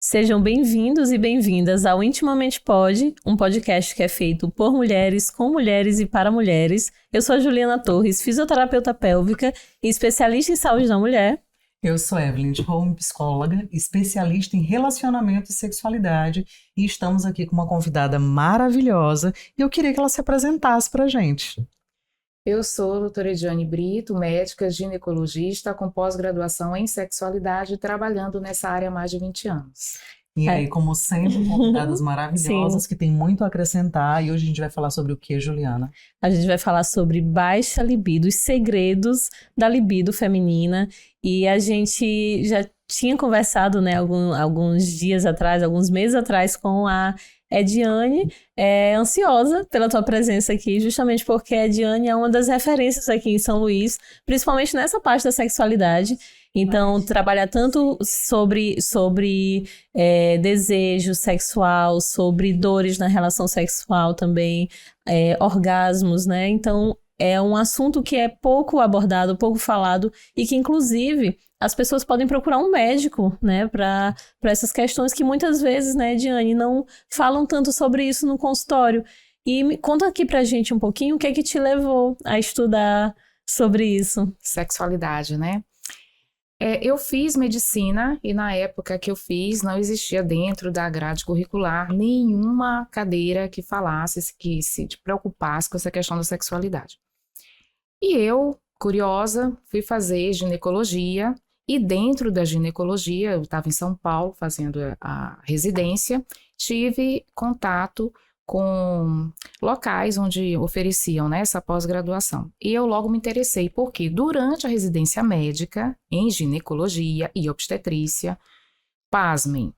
Sejam bem-vindos e bem-vindas ao Intimamente Pode, um podcast que é feito por mulheres, com mulheres e para mulheres. Eu sou a Juliana Torres, fisioterapeuta pélvica e especialista em saúde da mulher. Eu sou Evelyn de Home, psicóloga, especialista em relacionamento e sexualidade, e estamos aqui com uma convidada maravilhosa e eu queria que ela se apresentasse para a gente. Eu sou a doutora Ediane Brito, médica ginecologista com pós-graduação em sexualidade, trabalhando nessa área há mais de 20 anos. E aí, como sempre, convidadas maravilhosas Sim. que têm muito a acrescentar, e hoje a gente vai falar sobre o que, Juliana? A gente vai falar sobre baixa libido, os segredos da libido feminina, e a gente já tinha conversado, né, alguns dias atrás, alguns meses atrás, com a Ediane, ansiosa pela tua presença aqui, justamente porque a Ediane é uma das referências aqui em São Luís, principalmente nessa parte da sexualidade. Então, trabalhar tanto sobre desejo sexual, sobre dores na relação sexual também, orgasmos, né? Então, é um assunto que é pouco abordado, pouco falado e que, inclusive, as pessoas podem procurar um médico, né, para essas questões que muitas vezes, né, Diane, não falam tanto sobre isso no consultório. E conta aqui pra gente um pouquinho o que é que te levou a estudar sobre isso. Sexualidade, né? Eu fiz medicina e na época que eu fiz não existia dentro da grade curricular nenhuma cadeira que falasse, que se preocupasse com essa questão da sexualidade. E eu, curiosa, fui fazer ginecologia e dentro da ginecologia, eu estava em São Paulo fazendo a residência, tive contato com locais onde ofereciam, né, essa pós-graduação. E eu logo me interessei, porque durante a residência médica, em ginecologia e obstetrícia, pasmem,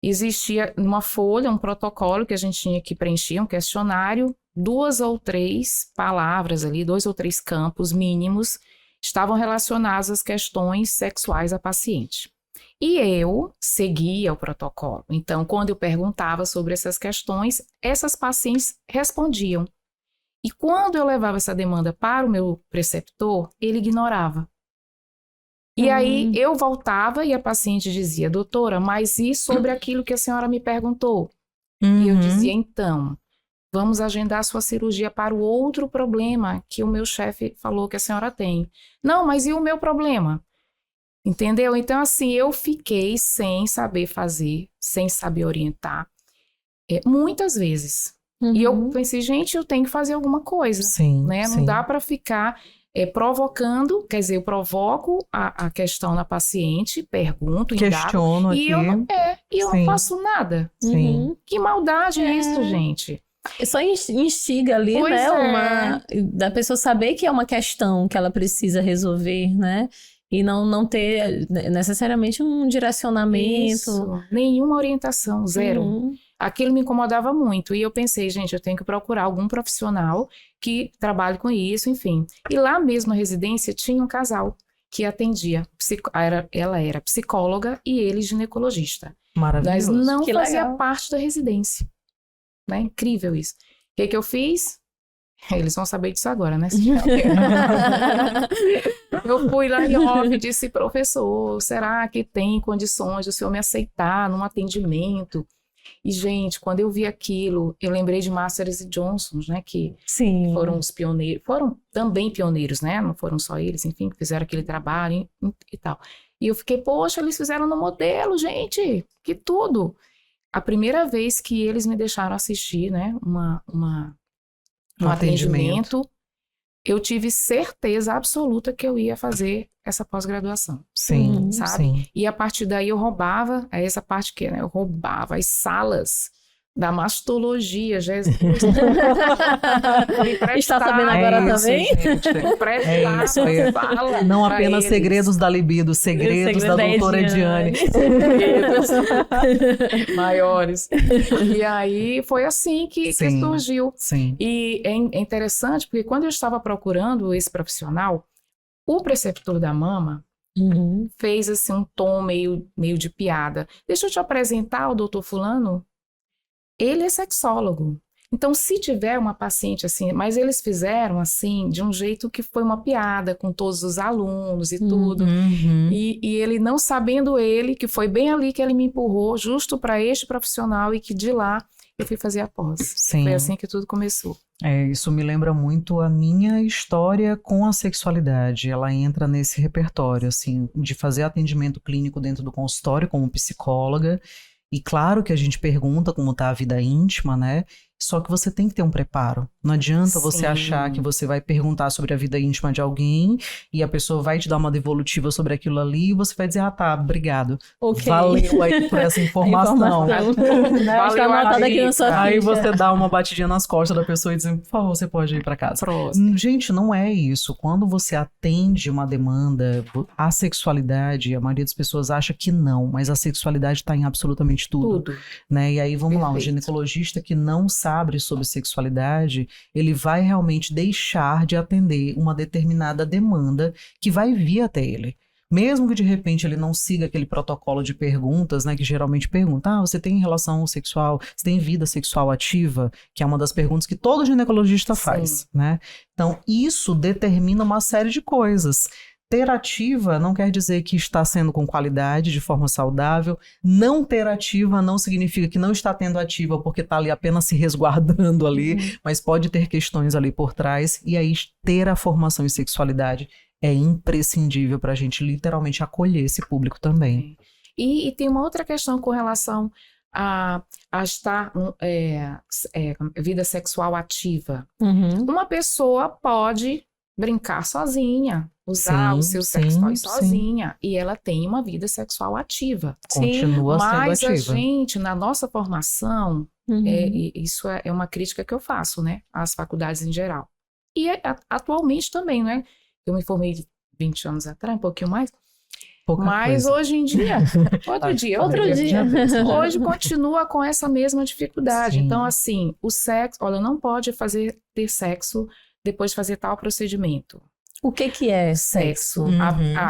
existia uma folha, um protocolo que a gente tinha que preencher, um questionário, 2 ou 3 palavras ali, 2 ou 3 campos mínimos, estavam relacionados às questões sexuais da paciente. E eu seguia o protocolo. Então, quando eu perguntava sobre essas questões, essas pacientes respondiam. E quando eu levava essa demanda para o meu preceptor, ele ignorava. E aí eu voltava e a paciente dizia, doutora, mas e sobre aquilo que a senhora me perguntou? E eu dizia, então, vamos agendar a sua cirurgia para o outro problema que o meu chefe falou que a senhora tem. Não, mas e o meu problema? Entendeu? Então, assim, eu fiquei sem saber fazer, sem saber orientar, muitas vezes. E eu pensei, gente, eu tenho que fazer alguma coisa, Sim, né? Não dá para ficar provocando, quer dizer, eu provoco a questão na paciente, pergunto, questiono indago, aqui. E eu não faço nada. Sim. Que maldade é isso, gente? Só instiga ali, Pois né, da pessoa saber que é uma questão que ela precisa resolver, né? E não ter necessariamente um direcionamento. Isso, nenhuma orientação, zero. Aquilo me incomodava muito. E eu pensei, gente, eu tenho que procurar algum profissional que trabalhe com isso, enfim. E lá mesmo na residência tinha um casal que atendia. Ela era psicóloga e ele ginecologista. Maravilhoso. Mas não Que fazia legal. parte da residência. Né? Incrível isso. O que eu fiz? Eles vão saber disso agora, né? Eu fui lá em off e disse, professor, será que tem condições do senhor me aceitar num atendimento? E, gente, quando eu vi aquilo, eu lembrei de Masters e Johnson, né? Que Sim. foram os pioneiros, foram também pioneiros, né? Não foram só eles, enfim, que fizeram aquele trabalho e tal. E eu fiquei, poxa, eles fizeram no modelo, gente, que tudo! A primeira vez que eles me deixaram assistir, né? Um atendimento, eu tive certeza absoluta que eu ia fazer essa pós-graduação. Sim, sabe? sim. E a partir daí eu roubava, essa parte que, né? Eu roubava as salas da mastologia, Jesus. Está sabendo agora também? Não apenas segredos da libido, segredos da doutora Ediane. Maiores. E aí foi assim que surgiu. Sim. E é interessante porque quando eu estava procurando esse profissional, o preceptor da mama fez assim um tom meio de piada. Deixa eu te apresentar o doutor fulano. Ele é sexólogo. Então, se tiver uma paciente assim, mas eles fizeram assim, de um jeito que foi uma piada com todos os alunos e tudo. Uhum. E ele não sabendo que foi bem ali que ele me empurrou, justo para este profissional, e que de lá eu fui fazer a pós. Sim. Foi assim que tudo começou. Isso me lembra muito a minha história com a sexualidade. Ela entra nesse repertório, assim, de fazer atendimento clínico dentro do consultório como psicóloga. E claro que a gente pergunta como está a vida íntima, né? Só que você tem que ter um preparo. Não adianta você Sim. achar que você vai perguntar sobre a vida íntima de alguém e a pessoa vai te dar uma devolutiva sobre aquilo ali e você vai dizer, tá, obrigado. Ok. Valeu aí por essa informação. Né? Valeu, Está anotada aqui amiga. na sua Aí ficha. você dá uma batidinha nas costas da pessoa e diz, por favor, você pode ir para casa. Próximo. Gente, não é isso. Quando você atende uma demanda, a sexualidade, a maioria das pessoas acha que não, mas a sexualidade está em absolutamente tudo. Né? E aí, vamos lá, um Perfeito. ginecologista que não sabe sobre sexualidade, ele vai realmente deixar de atender uma determinada demanda que vai vir até ele. Mesmo que de repente ele não siga aquele protocolo de perguntas, né, que geralmente pergunta, você tem relação sexual, você tem vida sexual ativa? Que é uma das perguntas que todo ginecologista faz, né? Então, isso determina uma série de coisas. Ter ativa não quer dizer que está sendo com qualidade, de forma saudável. Não ter ativa não significa que não está tendo ativa porque está ali apenas se resguardando ali, mas pode ter questões ali por trás. E aí ter a formação em sexualidade é imprescindível para a gente literalmente acolher esse público também. E tem uma outra questão com relação a estar vida sexual ativa. Uhum. Uma pessoa pode brincar sozinha, usar os seus sex toys sozinha, e ela tem uma vida sexual ativa. Continua sendo Mas ativa. a gente, na nossa formação, Uhum. isso é uma crítica que eu faço, né, às faculdades em geral. E atualmente também, né? Eu me formei 20 anos atrás, um pouquinho mais. Pouca Mas coisa. hoje em dia, outro dia, hoje continua com essa mesma dificuldade. Sim. Então, assim, o sexo, olha, não pode ter sexo depois de fazer tal procedimento. O que é sexo? Uhum.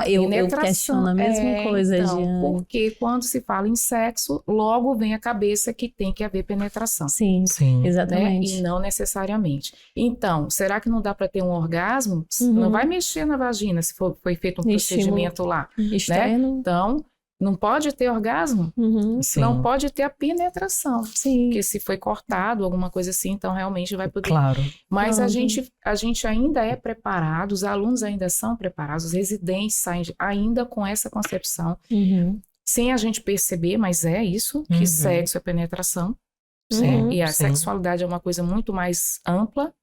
Eu Penetração. questiono a mesma coisa, então, Jeane. porque quando se fala em sexo, logo vem à cabeça que tem que haver penetração. Sim, Sim. Né? exatamente. E não necessariamente. Então, será que não dá para ter um orgasmo? Uhum. Não vai mexer na vagina se foi feito um procedimento lá. Externo. Então, não pode ter orgasmo? Uhum. Sim. Não pode ter a penetração. Sim. Porque se foi cortado, alguma coisa assim, então realmente vai poder. Claro. Mas a Pronto. gente ainda é preparado, os alunos ainda são preparados, os residentes saem ainda com essa concepção, Uhum. sem a gente perceber, mas é isso, que Uhum. sexo é penetração. Uhum. E a Sim. sexualidade é uma coisa muito mais ampla.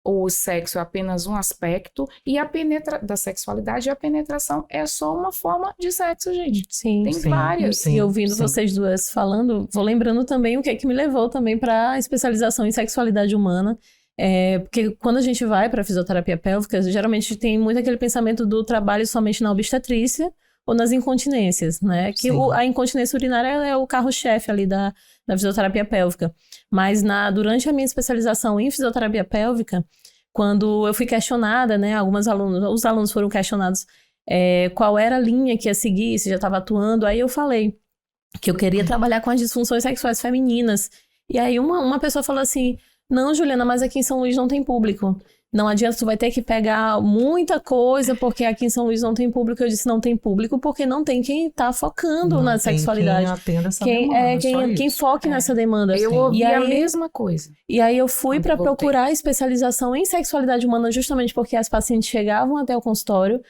O sexo é apenas um aspecto, e da sexualidade, e a penetração é só uma forma de sexo, gente. Sim. Tem Sim. várias. Sim. E ouvindo sim. vocês duas falando, vou lembrando também o que é que me levou também para a especialização em sexualidade humana. Porque quando a gente vai para fisioterapia pélvica, geralmente tem muito aquele pensamento do trabalho somente na obstetrícia ou nas incontinências, né? Que Sim. a incontinência urinária é o carro-chefe ali da fisioterapia pélvica. Mas durante a minha especialização em fisioterapia pélvica, quando eu fui questionada, né? Os alunos foram questionados qual era a linha que ia seguir, se já estava atuando. Aí eu falei que eu queria trabalhar com as disfunções sexuais femininas. E aí uma pessoa falou assim, não, Juliana, mas aqui em São Luís não tem público. Não adianta, tu vai ter que pegar muita coisa, porque aqui em São Luís não tem público. Eu disse, não tem público porque não tem quem tá focando Não na tem sexualidade. Quem atenda essa demanda, só Quem isso. foque nessa demanda. Eu ouvi E a aí- mesma coisa. E aí eu fui Quando para eu voltei. procurar especialização em sexualidade humana justamente porque as pacientes chegavam até o consultório.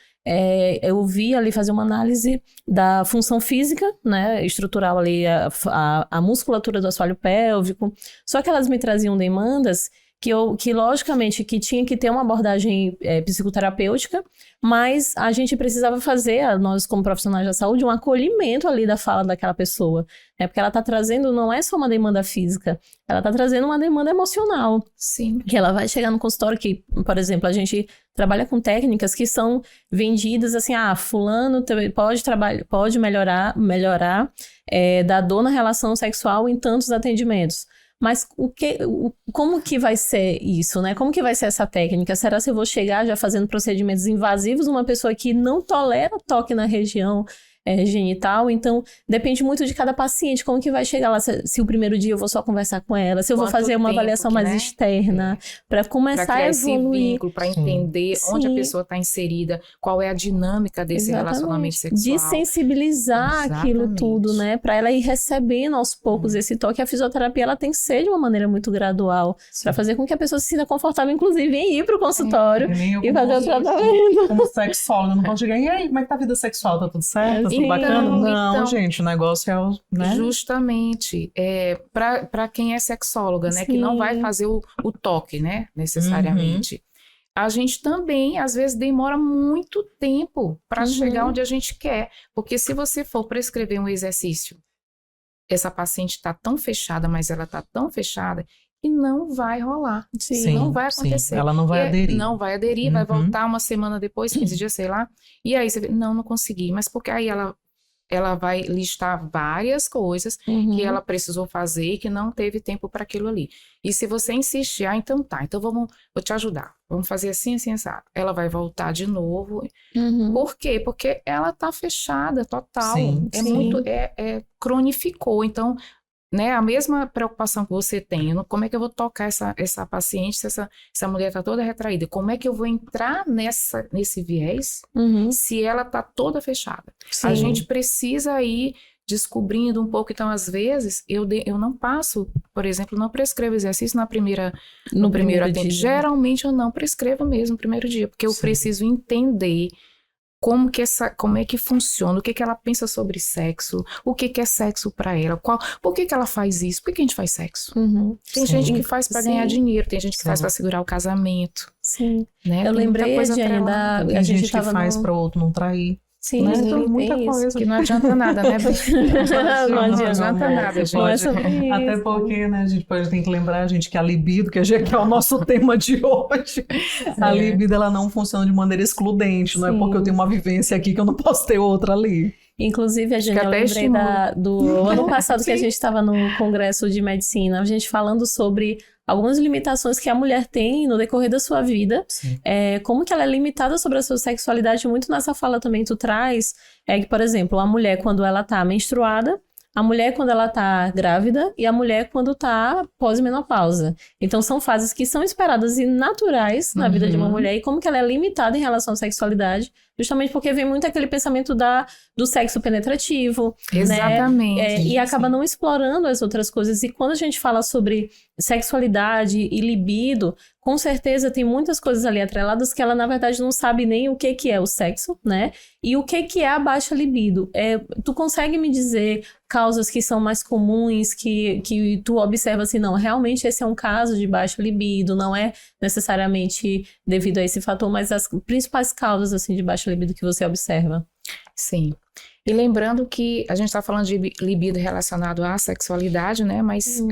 Eu vi ali fazer uma análise da função física, né, estrutural ali, a musculatura do assoalho pélvico. Só que elas me traziam demandas que logicamente que tinha que ter uma abordagem psicoterapêutica, mas a gente precisava fazer, nós como profissionais da saúde, um acolhimento ali da fala daquela pessoa, né? Porque ela está trazendo, não é só uma demanda física, ela está trazendo uma demanda emocional, Sim. que ela vai chegar no consultório que, por exemplo, a gente trabalha com técnicas que são vendidas assim, fulano pode melhorar da dor na relação sexual em tantos atendimentos. Mas como que vai ser isso, né? Como que vai ser essa técnica? Será que eu vou chegar já fazendo procedimentos invasivos numa pessoa que não tolera toque na região genital. Então, depende muito de cada paciente, como que vai chegar lá. Se o primeiro dia eu vou só conversar com ela, se eu vou Quanto fazer uma tempo avaliação que, mais né? externa, para começar Para a criar esse evoluir. vínculo, para Sim. entender onde a Sim. pessoa está inserida, qual é a dinâmica desse relacionamento Exatamente. sexual. De sensibilizar aquilo Exatamente. tudo, né? Para ela ir recebendo aos poucos esse toque. A fisioterapia, ela tem que ser de uma maneira muito gradual, para fazer com que a pessoa se sinta confortável, inclusive, em ir para o consultório Que nem eu e fazer o como- tratamento. Como sexóloga, não posso chegar, e aí, como é que tá a vida sexual? Tá tudo certo? Tá tudo Sim. bacana? Não, Então, gente, o negócio é o, né? Justamente, para quem é sexóloga, né, que não vai Sim. fazer o toque, né, necessariamente. A gente também, às vezes, demora muito tempo para chegar onde a gente quer. Porque se você for prescrever um exercício, essa paciente está tão fechada, mas ela está tão fechada que não vai rolar. Sim. Não vai sim. acontecer. Ela não vai aderir. Não vai aderir, vai Uhum. voltar uma semana depois, 15 dias, sei lá. E aí você vê, não consegui. Mas porque aí ela vai listar várias coisas que ela precisou fazer e que não teve tempo para aquilo ali. E se você insistir, então tá, então vou te ajudar. Vamos fazer assim, assim, assado. Ela vai voltar de novo. Por quê? Porque ela tá fechada total. Sim, sim. Cronificou. Então, né, a mesma preocupação que você tem, como é que eu vou tocar essa paciente se essa mulher está toda retraída? Como é que eu vou entrar nesse viés se ela está toda fechada? A gente precisa ir descobrindo um pouco. Então, às vezes, eu não passo, por exemplo, não prescrevo exercício no primeiro atendimento. dia. Geralmente, eu não prescrevo mesmo no primeiro dia, porque eu preciso entender como é que funciona, o que ela pensa sobre sexo, o que é sexo para ela, por que ela faz isso, por que a gente faz sexo? Tem gente que faz para ganhar dinheiro, tem gente que faz para segurar o casamento. Sim. Né? Eu Tem muita lembrei, coisa Jane, atrelada. Tem a gente gente que faz para o outro não trair. Sim, Né? sim, Então, muita tem isso. coisa. Que não adianta nada, né? Não adianta nada, Você gente. pode- Até isso. porque, né, a gente tem que lembrar, gente, que a libido, que é o nosso tema de hoje, a libido, ela não funciona de maneira excludente, não é Sim. porque eu tenho uma vivência aqui que eu não posso ter outra ali. Inclusive, a gente, eu até lembrei estimula. do ano passado que a Sim. gente estava no Congresso de Medicina, a gente falando sobre algumas limitações que a mulher tem no decorrer da sua vida, como que ela é limitada sobre a sua sexualidade. Muito nessa fala também tu traz, que, por exemplo, a mulher quando ela tá menstruada, a mulher quando ela tá grávida e a mulher quando tá pós-menopausa. Então, são fases que são esperadas e naturais na vida de uma mulher, e como que ela é limitada em relação à sexualidade, justamente porque vem muito aquele pensamento do sexo penetrativo, Exatamente. né? E acaba não explorando as outras coisas. E quando a gente fala sobre sexualidade e libido, com certeza tem muitas coisas ali atreladas que ela, na verdade, não sabe nem o que é o sexo, né? E o que é a baixa libido. Tu consegue me dizer causas que são mais comuns, que tu observa assim, não, realmente esse é um caso de baixa libido, não é necessariamente devido a esse fator, mas as principais causas, assim, de baixa libido que você observa? Sim. E lembrando que a gente está falando de libido relacionado à sexualidade, né? Mas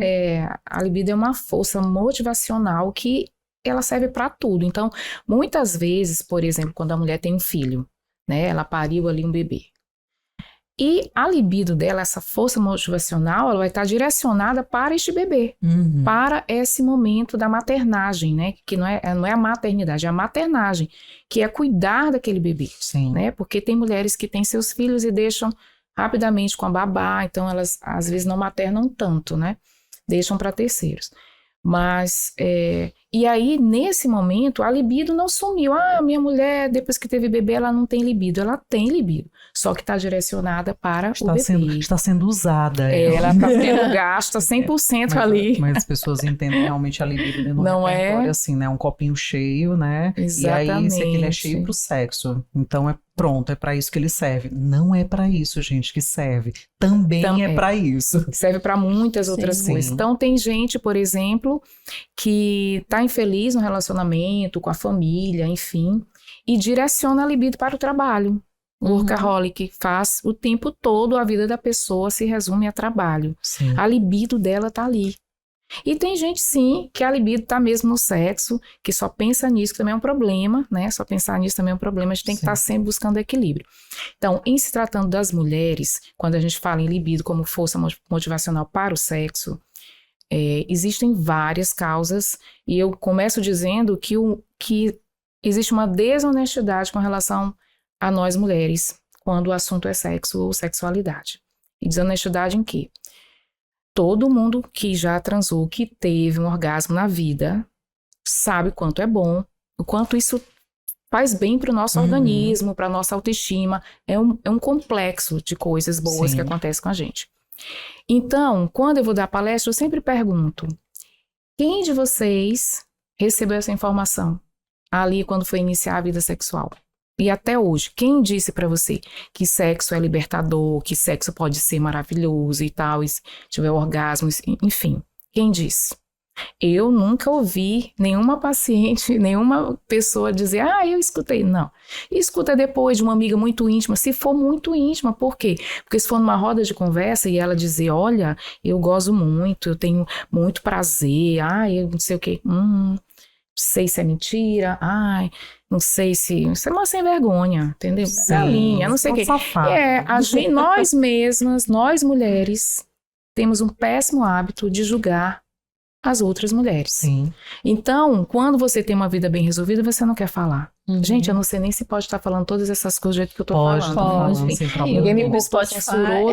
a libido é uma força motivacional que ela serve para tudo. Então, muitas vezes, por exemplo, quando a mulher tem um filho, né? Ela pariu ali um bebê. E a libido dela, essa força motivacional, ela vai estar direcionada para este bebê, para esse momento da maternagem, né? Que não é a maternidade, é a maternagem, que é cuidar daquele bebê, Sim. né? Porque tem mulheres que têm seus filhos e deixam rapidamente com a babá, então elas às vezes não maternam tanto, né? Deixam para terceiros. Mas, e aí, nesse momento, a libido não sumiu. Minha mulher, depois que teve bebê, ela não tem libido. Ela tem libido, só que está direcionada para o bebê. Está sendo usada. Ela está sendo gasta 100% ali. Mas as pessoas entendem realmente a libido dentro do Não repertório, é? assim, né? Um copinho cheio, né? Exatamente. E aí, esse aqui ele é cheio pro sexo. Então, pronto, é para isso que ele serve. Não é para isso, gente, que serve. Também é para isso. Serve para muitas outras coisas. Então, tem gente, por exemplo, que está infeliz no relacionamento, com a família, enfim, e direciona a libido para o trabalho. O workaholic faz o tempo todo, a vida da pessoa se resume a trabalho. Sim. A libido dela tá ali. E tem gente, sim, que a libido tá mesmo no sexo, que só pensa nisso, que também é um problema, né? Só pensar nisso também é um problema, a gente tem que estar sempre buscando equilíbrio. Então, em se tratando das mulheres, quando a gente fala em libido como força motivacional para o sexo, existem várias causas, e eu começo dizendo que existe uma desonestidade com relação a nós mulheres, quando o assunto é sexo ou sexualidade. E desonestidade em quê? Todo mundo que já transou, que teve um orgasmo na vida, sabe o quanto é bom, o quanto isso faz bem para o nosso organismo, para a nossa autoestima. É um complexo de coisas boas que acontecem com a gente. Então, quando eu vou dar palestra, eu sempre pergunto: quem de vocês recebeu essa informação ali quando foi iniciar a vida sexual? E até hoje, quem disse para você que sexo é libertador, que sexo pode ser maravilhoso e tal, e se tiver orgasmos, enfim, quem disse? Eu nunca ouvi nenhuma paciente, nenhuma pessoa dizer: ah, eu escutei. Não. E escuta depois de uma amiga muito íntima, se for muito íntima. Por quê? Porque se for numa roda de conversa e ela dizer: olha, eu gozo muito, eu tenho muito prazer, eu não sei o quê. Não sei se é mentira, não sei se... Isso é uma sem vergonha, entendeu? Galinha, não sei o quê. Nós mesmas, nós mulheres, temos um péssimo hábito de julgar as outras mulheres. Sim. Então, quando você tem uma vida bem resolvida, você não quer falar. Gente, eu não sei nem se pode estar falando todas essas coisas do jeito que eu tô falando. Pode, sem problema. Ninguém me buscou, censurou.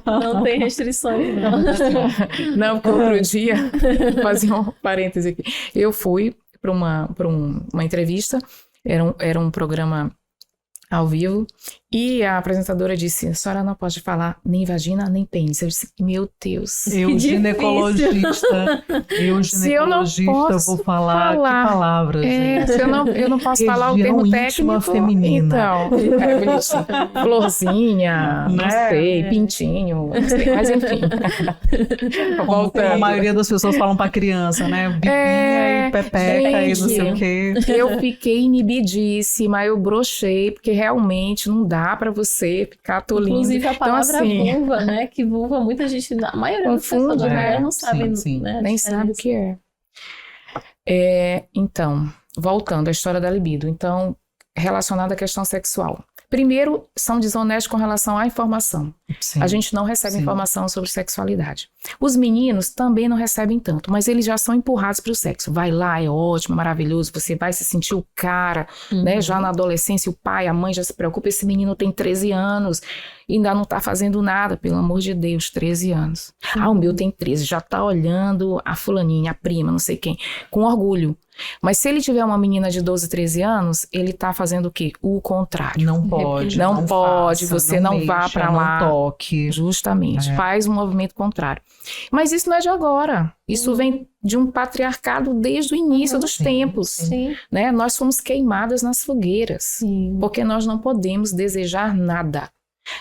Não tem restrições, não. Não, porque outro dia, vou fazer um parêntese aqui, eu fui para uma entrevista, era um programa ao vivo, e a apresentadora disse: a senhora não pode falar nem vagina, nem pênis. Eu disse: meu Deus. Eu, ginecologista, vou falar que palavras. Se eu não posso falar o termo técnico. Feminina. Então, florzinha, não sei, pintinho, não sei, mas enfim. A maioria das pessoas falam pra criança, né? Bibinha e pepeca e não sei o quê. Eu fiquei inibidíssima, eu brochei, porque realmente não dá pra você ficar tolindo. Inclusive a palavra vulva, né? Que vulva, muita gente, a maioria das pessoas não sabe, né? Nem sabe o que é. Então, voltando à história da libido. Então, relacionada à questão sexual. Primeiro, são desonestos com relação à informação. Sim. A gente não recebe informação sobre sexualidade. Os meninos também não recebem tanto, mas eles já são empurrados para o sexo. Vai lá, é ótimo, maravilhoso, você vai se sentir o cara, né? Já na adolescência, o pai, a mãe já se preocupa, esse menino tem 13 anos, ainda não tá fazendo nada, pelo amor de Deus, 13 anos. O meu tem 13, já tá olhando a fulaninha, a prima, não sei quem, com orgulho. Mas se ele tiver uma menina de 12, 13 anos, ele tá fazendo o quê? O contrário. Não pode. Não pode, faça, você não vá para lá. Não toque. Justamente, faz um movimento contrário. Mas isso não é de agora. Isso vem de um patriarcado desde o início dos tempos. Sim. Né? Nós fomos queimadas nas fogueiras, porque nós não podemos desejar nada.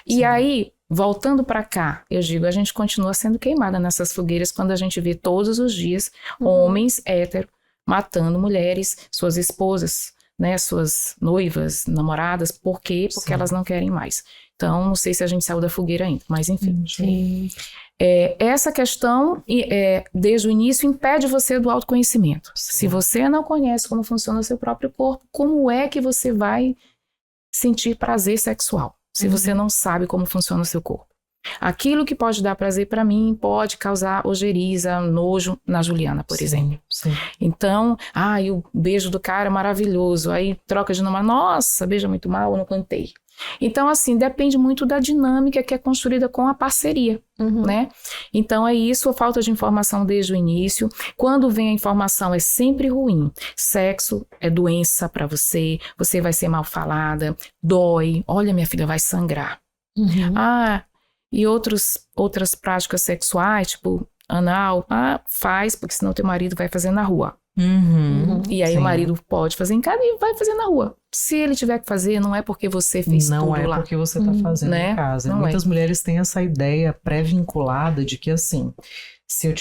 E aí, voltando para cá, eu digo, a gente continua sendo queimada nessas fogueiras quando a gente vê todos os dias homens héteros matando mulheres, suas esposas, né, suas noivas, namoradas. Por quê? Porque elas não querem mais. Então, não sei se a gente saiu da fogueira ainda, mas enfim. Essa questão, desde o início, impede você do autoconhecimento. Se você não conhece como funciona o seu próprio corpo, como é que você vai sentir prazer sexual? Se você não sabe como funciona o seu corpo. Aquilo que pode dar prazer para mim pode causar ojeriza, nojo na Juliana, por exemplo. Sim. Então, o beijo do cara é maravilhoso, aí troca de namorado, nossa, beija muito mal, eu não cantei. Então, assim, depende muito da dinâmica que é construída com a parceria, né? Então, é isso, a falta de informação desde o início. Quando vem a informação, é sempre ruim. Sexo é doença para você, você vai ser mal falada, dói, olha, minha filha, vai sangrar. E outras práticas sexuais, tipo anal, faz, porque senão teu marido vai fazer na rua. E aí o marido pode fazer em casa e vai fazer na rua. Se ele tiver que fazer, não é porque você fez tudo lá. Não é porque você está fazendo em casa. Muitas mulheres têm essa ideia pré-vinculada de que, assim, se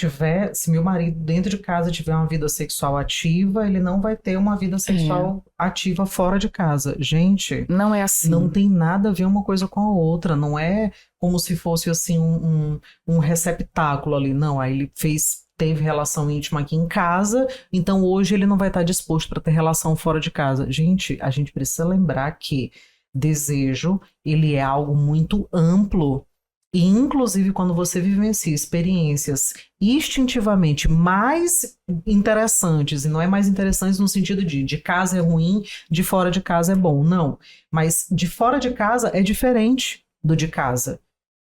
meu marido dentro de casa tiver uma vida sexual ativa, ele não vai ter uma vida sexual ativa fora de casa. Gente, não é assim. Não tem nada a ver uma coisa com a outra. Não é como se fosse assim um receptáculo ali. Não, aí ele teve relação íntima aqui em casa, então hoje ele não vai estar disposto para ter relação fora de casa. Gente, a gente precisa lembrar que desejo, ele é algo muito amplo. E, inclusive, quando você vivencia experiências instintivamente mais interessantes, e não é mais interessantes no sentido de casa é ruim, de fora de casa é bom, não. Mas de fora de casa é diferente do de casa.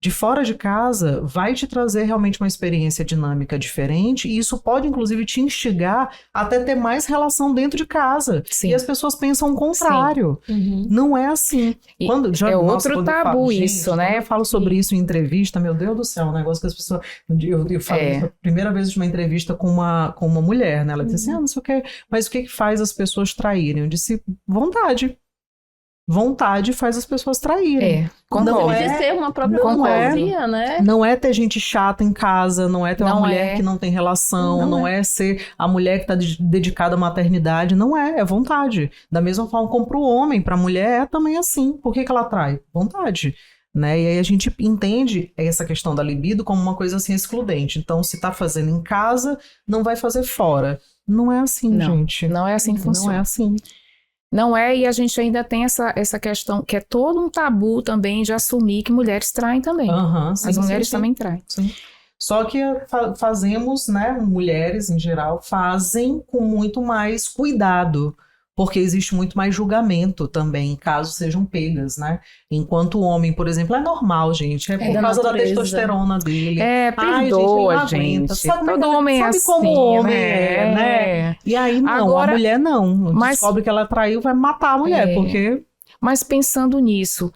De fora de casa vai te trazer realmente uma experiência dinâmica diferente e isso pode, inclusive, te instigar até ter mais relação dentro de casa. Sim. E as pessoas pensam o contrário. Uhum. Não é assim. E é outro tabu isso, né? Quando eu falo sobre isso em entrevista, meu Deus do céu, um negócio que as pessoas... Eu falei isso a primeira vez de uma entrevista com uma mulher, né? Ela disse assim, não sei o quê, mas o que faz as pessoas traírem? Eu disse, vontade. Vontade faz as pessoas traírem. Concordo. Pode ser uma própria fantasia, né? Não é ter gente chata em casa, não é ter uma mulher que não tem relação, não é ser a mulher que está dedicada à maternidade, não é vontade. Da mesma forma como para o homem, para a mulher é também assim. Por que ela trai? Vontade. Né? E aí a gente entende essa questão da libido como uma coisa assim excludente. Então, se está fazendo em casa, não vai fazer fora. Não é assim, gente. Não é assim que funciona. Não é assim. Não é, e a gente ainda tem essa questão, que é todo um tabu também de assumir que mulheres traem também. Sim, as mulheres também traem. Sim. Só que fazemos, né, mulheres em geral, fazem com muito mais cuidado, porque existe muito mais julgamento também, caso sejam pegas, né? Enquanto o homem, por exemplo, é normal, gente, é por causa da testosterona dele. Perdoa, gente. Todo homem é assim, como homem né? E aí, não, agora, a mulher não. Descobre que ela traiu, vai matar a mulher, porque... Mas pensando nisso,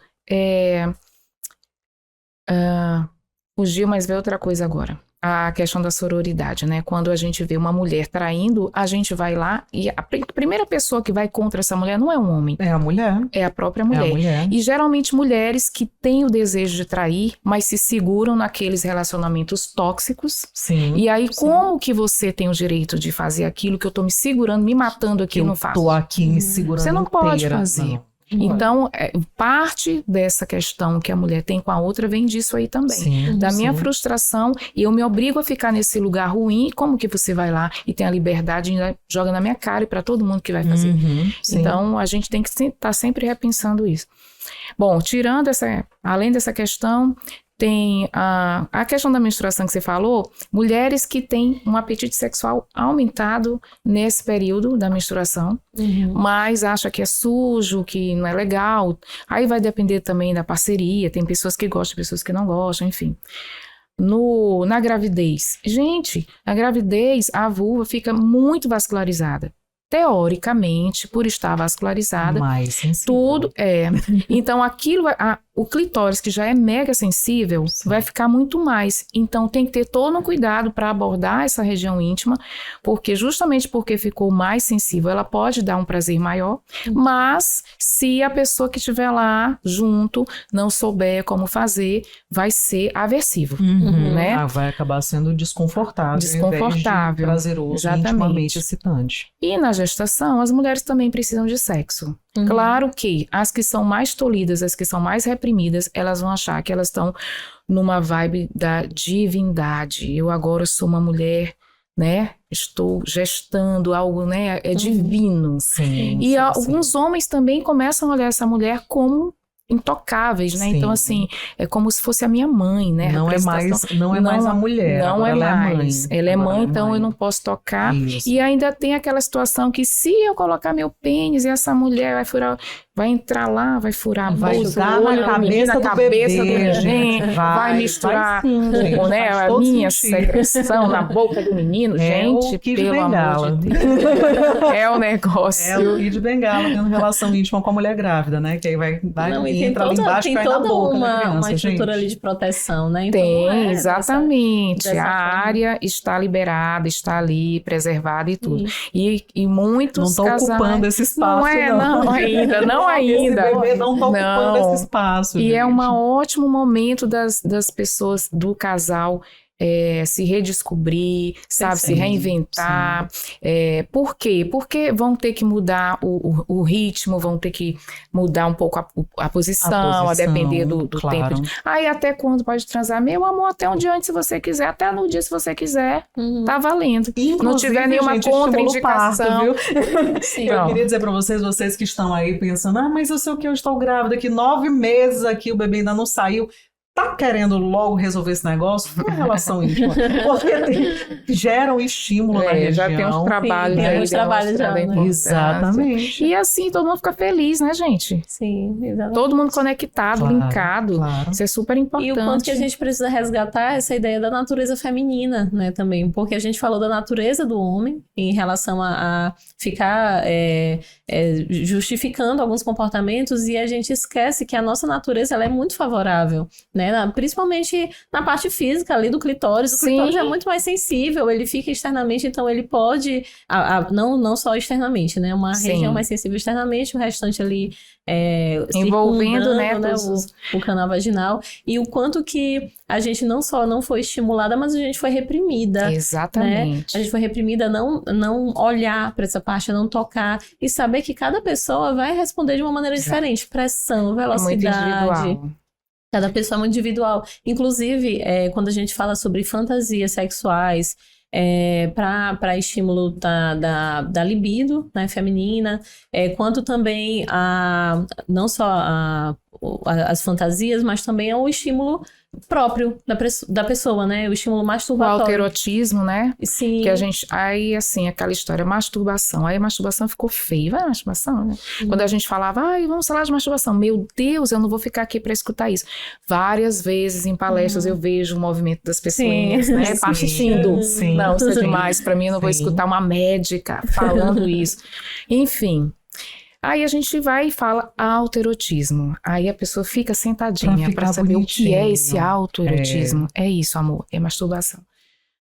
fugiu, mas veio outra coisa agora. A questão da sororidade, né? Quando a gente vê uma mulher traindo, a gente vai lá e a primeira pessoa que vai contra essa mulher não é um homem. É a mulher. É a própria mulher. É a mulher. E geralmente mulheres que têm o desejo de trair, mas se seguram naqueles relacionamentos tóxicos. Sim. E aí, como que você tem o direito de fazer aquilo que eu tô me segurando, me matando aqui, eu não faço? Tô aqui me segurando. Você não pode fazer. Não. Então, parte dessa questão que a mulher tem com a outra vem disso aí também. Sim, da minha frustração, e eu me obrigo a ficar nesse lugar ruim, como que você vai lá e tem a liberdade e joga na minha cara e para todo mundo que vai fazer. Então, a gente tem que estar sempre repensando isso. Bom, além dessa questão, tem a questão da menstruação que você falou, mulheres que têm um apetite sexual aumentado nesse período da menstruação, mas acha que é sujo, que não é legal. Aí vai depender também da parceria, tem pessoas que gostam, pessoas que não gostam, enfim. Na gravidez, gente, na gravidez a vulva fica muito vascularizada. Teoricamente, por estar vascularizada, mais sensível. Tudo Então, o clitóris, que já é mega sensível, vai ficar muito mais. Então, tem que ter todo um cuidado para abordar essa região íntima, porque justamente porque ficou mais sensível, ela pode dar um prazer maior, mas se a pessoa que estiver lá junto não souber como fazer, vai ser aversivo, né? Vai acabar sendo desconfortável. Desconfortável. Prazeroso, intimamente excitante. E na gestação, as mulheres também precisam de sexo. Claro que as que são mais tolhidas, as que são mais reprimidas, elas vão achar que elas estão numa vibe da divindade. Eu agora sou uma mulher, né? Estou gestando algo, né? É divino. Sim, alguns homens também começam a olhar essa mulher como intocáveis, né? Então, assim, é como se fosse a minha mãe, né? Não é mais a mulher. Não é mais. Ela é mãe, então eu não posso tocar. Isso. E ainda tem aquela situação que se eu colocar meu pênis e essa mulher vai entrar lá, vai furar a vai bolsa, jogar na cabeça do bebê, gente. Vai misturar vai a minha secreção na boca do menino, gente, pelo amor de Deus. É o negócio. É o Kid Bengala tendo relação íntima com a mulher grávida, né? Que aí vai entra ali embaixo e cai na boca da criança, uma estrutura ali de proteção, né? Então, tem, exatamente. A área está liberada, está ali, preservada e tudo. E muitos não estão ocupando esse espaço, não ainda. Esse bebê não está ocupando esse espaço. E gente. é um ótimo momento das pessoas, do casal, se redescobrir, sabe, se reinventar. Por quê? Porque vão ter que mudar o ritmo, vão ter que mudar um pouco a posição, a depender do tempo. Aí até quando pode transar? Meu amor, até um dia antes se você quiser, até no dia se você quiser, tá valendo. Inclusive, não tiver nenhuma contraindicação. Viu? Eu queria dizer pra vocês que estão aí pensando, mas eu sei o que, eu estou grávida, que 9 meses aqui, o bebê ainda não saiu. tá querendo logo resolver esse negócio, uma relação íntima. Porque gera um estímulo na região. Já tem uns trabalhos Sim, aí. tem uns trabalhos já, né? Exatamente. E assim, todo mundo fica feliz, né, gente? Sim, exatamente. Todo mundo conectado, linkado. Claro. Isso é super importante. E o quanto que a gente precisa resgatar essa ideia da natureza feminina, né, também. Porque a gente falou da natureza do homem em relação a ficar justificando alguns comportamentos e a gente esquece que a nossa natureza ela é muito favorável, né? Principalmente na parte física ali do clitóris. O clitóris é muito mais sensível, ele fica externamente, então ele pode, não só externamente, né? Uma região mais sensível externamente, o restante ali envolvendo, né, o canal vaginal. E o quanto que a gente não só não foi estimulada, mas a gente foi reprimida. Exatamente. Né? A gente foi reprimida a não olhar para essa parte, a não tocar e saber que cada pessoa vai responder de uma maneira diferente. Pressão, velocidade. É muito individual. Cada pessoa é muito individual. Inclusive, quando a gente fala sobre fantasias sexuais, para estímulo da libido, né, feminina, quanto também não só as fantasias, mas também o estímulo próprio da pessoa, né? O estímulo masturbatório. O autoerotismo, né? Sim. Que a gente... Aí, assim, aquela história, masturbação. Aí a masturbação ficou feia. Vai, masturbação, né? Quando a gente falava, vamos falar de masturbação. Meu Deus, eu não vou ficar aqui para escutar isso. Várias vezes em palestras eu vejo o movimento das pessoas, né? Partindo. Sim. Não, isso é demais para mim. Eu não vou escutar uma médica falando isso. Enfim... Aí a gente vai e fala autoerotismo. Aí a pessoa fica sentadinha para saber bonitinho. O que é esse autoerotismo. É isso, amor. É masturbação.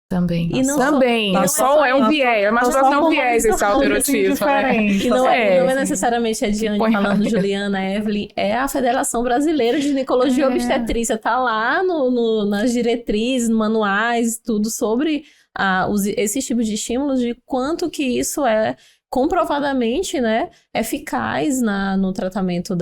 Também. E não também. Não é um viés. A masturbação é um viés, esse autoerotismo. E não é necessariamente a Diane falando, Juliana, Evelyn. É a Federação Brasileira de Ginecologia e Obstetrícia. Tá lá nas diretrizes, manuais, tudo sobre esses tipos de estímulos, de quanto que isso é comprovadamente, né, eficaz no tratamento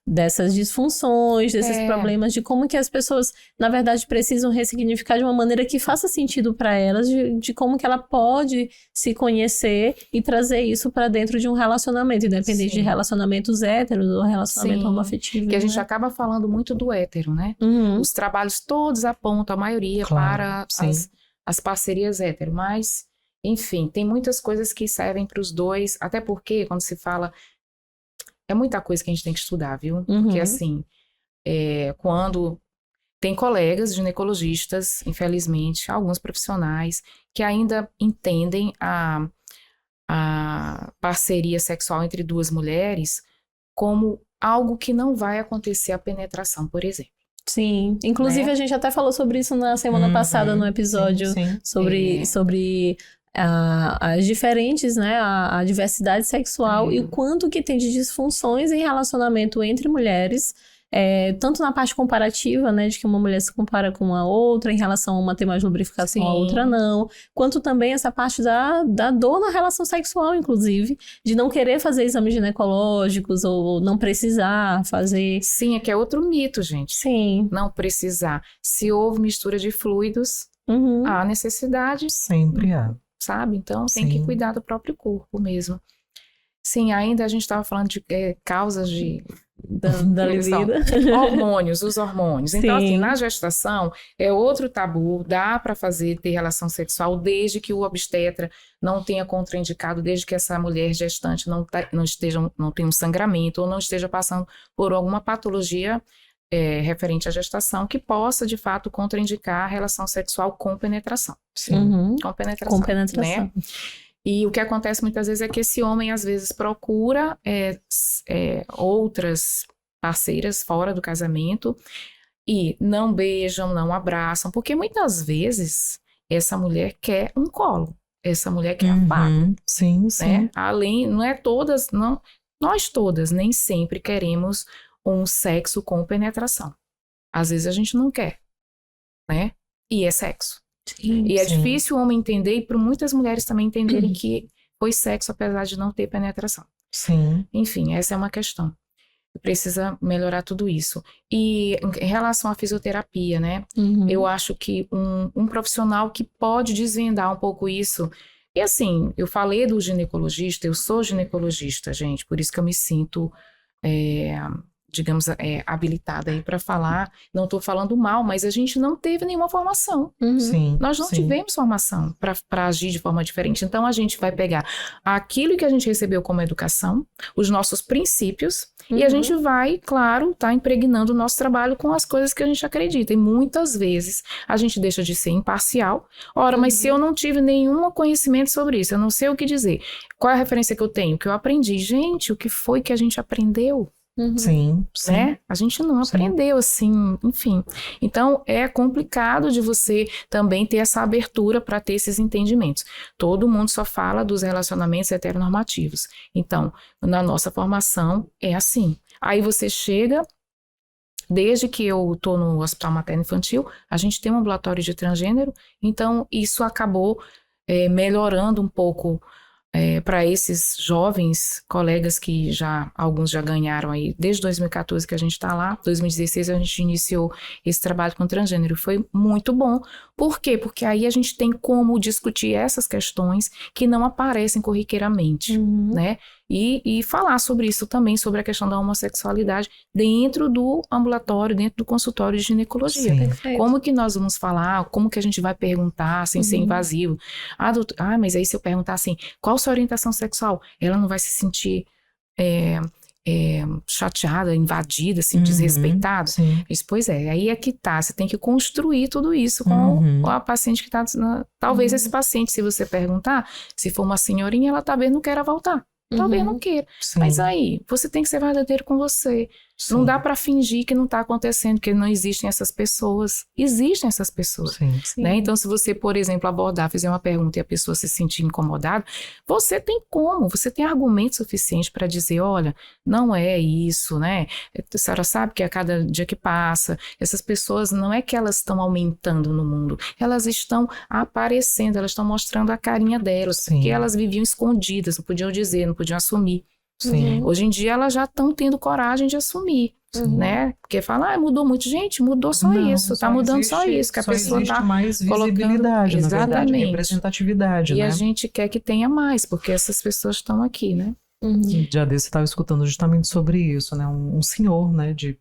dessas disfunções, desses problemas, de como que as pessoas, na verdade, precisam ressignificar de uma maneira que faça sentido para elas, de como que ela pode se conhecer e trazer isso para dentro de um relacionamento, independente de relacionamentos héteros ou relacionamento homoafetivo. Que a gente acaba falando muito do hétero, né? Os trabalhos todos apontam, a maioria, para as parcerias hétero, mas... Enfim, tem muitas coisas que servem para os dois, até porque quando se fala, é muita coisa que a gente tem que estudar, viu? Porque assim, quando tem colegas ginecologistas, infelizmente, alguns profissionais, que ainda entendem a parceria sexual entre duas mulheres como algo que não vai acontecer a penetração, por exemplo. Sim, inclusive a gente até falou sobre isso na semana passada no episódio sobre as diferentes, né, a diversidade sexual e o quanto que tem de disfunções em relacionamento entre mulheres, tanto na parte comparativa, né, de que uma mulher se compara com a outra em relação a uma ter mais lubrificação, a outra não, quanto também essa parte da dor na relação sexual, inclusive, de não querer fazer exames ginecológicos ou não precisar fazer. Sim, é outro mito, gente. Sim. Não precisar. Se houve mistura de fluidos, há necessidade. Sempre há. Sabe? Então, tem que cuidar do próprio corpo mesmo. Sim, ainda a gente estava falando de causas da libido. Os hormônios. Então, assim, na gestação, é outro tabu, dá para ter relação sexual desde que o obstetra não tenha contraindicado, desde que essa mulher gestante não tenha um sangramento ou não esteja passando por alguma patologia referente à gestação que possa, de fato, contraindicar a relação sexual com penetração. Com penetração. Com penetração. Né? E o que acontece muitas vezes é que esse homem, às vezes, procura outras parceiras fora do casamento e não beijam, não abraçam, porque muitas vezes essa mulher quer um colo, essa mulher quer afago. Sim. Né? Além, não é todas, não, nós todas nem sempre queremos um sexo com penetração. Às vezes a gente não quer, né? E é sexo. E é difícil o homem entender, e para muitas mulheres também entenderem que foi sexo apesar de não ter penetração. Enfim, essa é uma questão. Precisa melhorar tudo isso. E em relação à fisioterapia, né? Eu acho que um profissional que pode desvendar um pouco isso. E assim, eu falei do ginecologista, eu sou ginecologista, gente, por isso que eu me sinto digamos, habilitada aí para falar, não estou falando mal, mas a gente não teve nenhuma formação. Sim, Nós não sim. tivemos formação para agir de forma diferente. Então, a gente vai pegar aquilo que a gente recebeu como educação, os nossos princípios, e a gente vai, claro, tá impregnando o nosso trabalho com as coisas que a gente acredita. E muitas vezes a gente deixa de ser imparcial. Ora, mas se eu não tive nenhum conhecimento sobre isso, eu não sei o que dizer. Qual é a referência que eu tenho? O que eu aprendi? Gente, o que foi que a gente aprendeu? Sim, sim. Né? A gente não aprendeu assim, enfim. Então, é complicado de você também ter essa abertura para ter esses entendimentos. Todo mundo só fala dos relacionamentos heteronormativos. Então, na nossa formação, é assim. Aí você chega, desde que eu estou no Hospital Materno Infantil, a gente tem um ambulatório de transgênero, então isso acabou melhorando um pouco para esses jovens colegas que alguns já ganharam aí, desde 2014 que a gente está lá, 2016 a gente iniciou esse trabalho com transgênero, foi muito bom. Por quê? Porque aí a gente tem como discutir essas questões que não aparecem corriqueiramente, né? E falar sobre isso também, sobre a questão da homossexualidade dentro do ambulatório, dentro do consultório de ginecologia. Como que nós vamos falar, como que a gente vai perguntar sem ser invasivo? Mas aí se eu perguntar assim, qual sua orientação sexual? Ela não vai se sentir chateada, invadida, assim, desrespeitada? Pois é, aí é que tá, você tem que construir tudo isso com a paciente que tá, talvez esse paciente, se você perguntar, se for uma senhorinha, ela talvez não queira voltar. Talvez não queira. Mas aí, você tem que ser verdadeiro com você. Não dá para fingir que não está acontecendo, que não existem essas pessoas. Existem essas pessoas. Né? Então, se você, por exemplo, abordar, fizer uma pergunta e a pessoa se sentir incomodada, você tem argumento suficiente para dizer, olha, não é isso, né? A senhora sabe que a cada dia que passa, essas pessoas, não é que elas estão aumentando no mundo, elas estão aparecendo, elas estão mostrando a carinha delas, porque elas viviam escondidas, não podiam dizer, não podiam assumir. Hoje em dia elas já estão tendo coragem de assumir, né? Porque fala, mudou muito. Gente, mudou só isso, tá mudando só isso, que a pessoa tá mais visibilidade, na verdade, representatividade, e né? a gente quer que tenha mais, porque essas pessoas estão aqui, né? Já desse eu estava escutando justamente sobre isso, né? Um senhor, né, de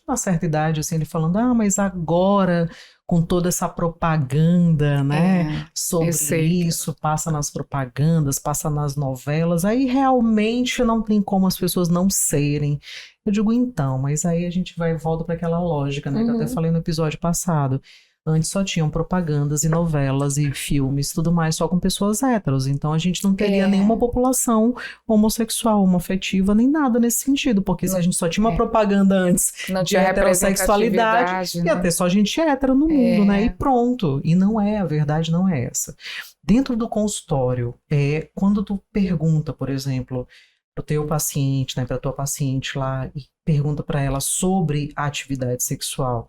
uma certa idade, assim, ele falando, mas agora, com toda essa propaganda, né, sobre isso, passa nas propagandas, passa nas novelas, aí realmente não tem como as pessoas não serem. Eu digo, então, mas aí a gente volta para aquela lógica, né, que eu até falei no episódio passado. Antes só tinham propagandas e novelas e filmes, tudo mais, só com pessoas héteros. Então a gente não teria nenhuma população homossexual, homoafetiva, nem nada nesse sentido. Porque se a gente só tinha uma propaganda antes de heterossexualidade, ia ter só gente hétero no mundo, né? E pronto. E não é, a verdade não é essa. Dentro do consultório, quando tu pergunta, por exemplo, para o teu paciente, né, para a tua paciente lá, e pergunta para ela sobre a atividade sexual,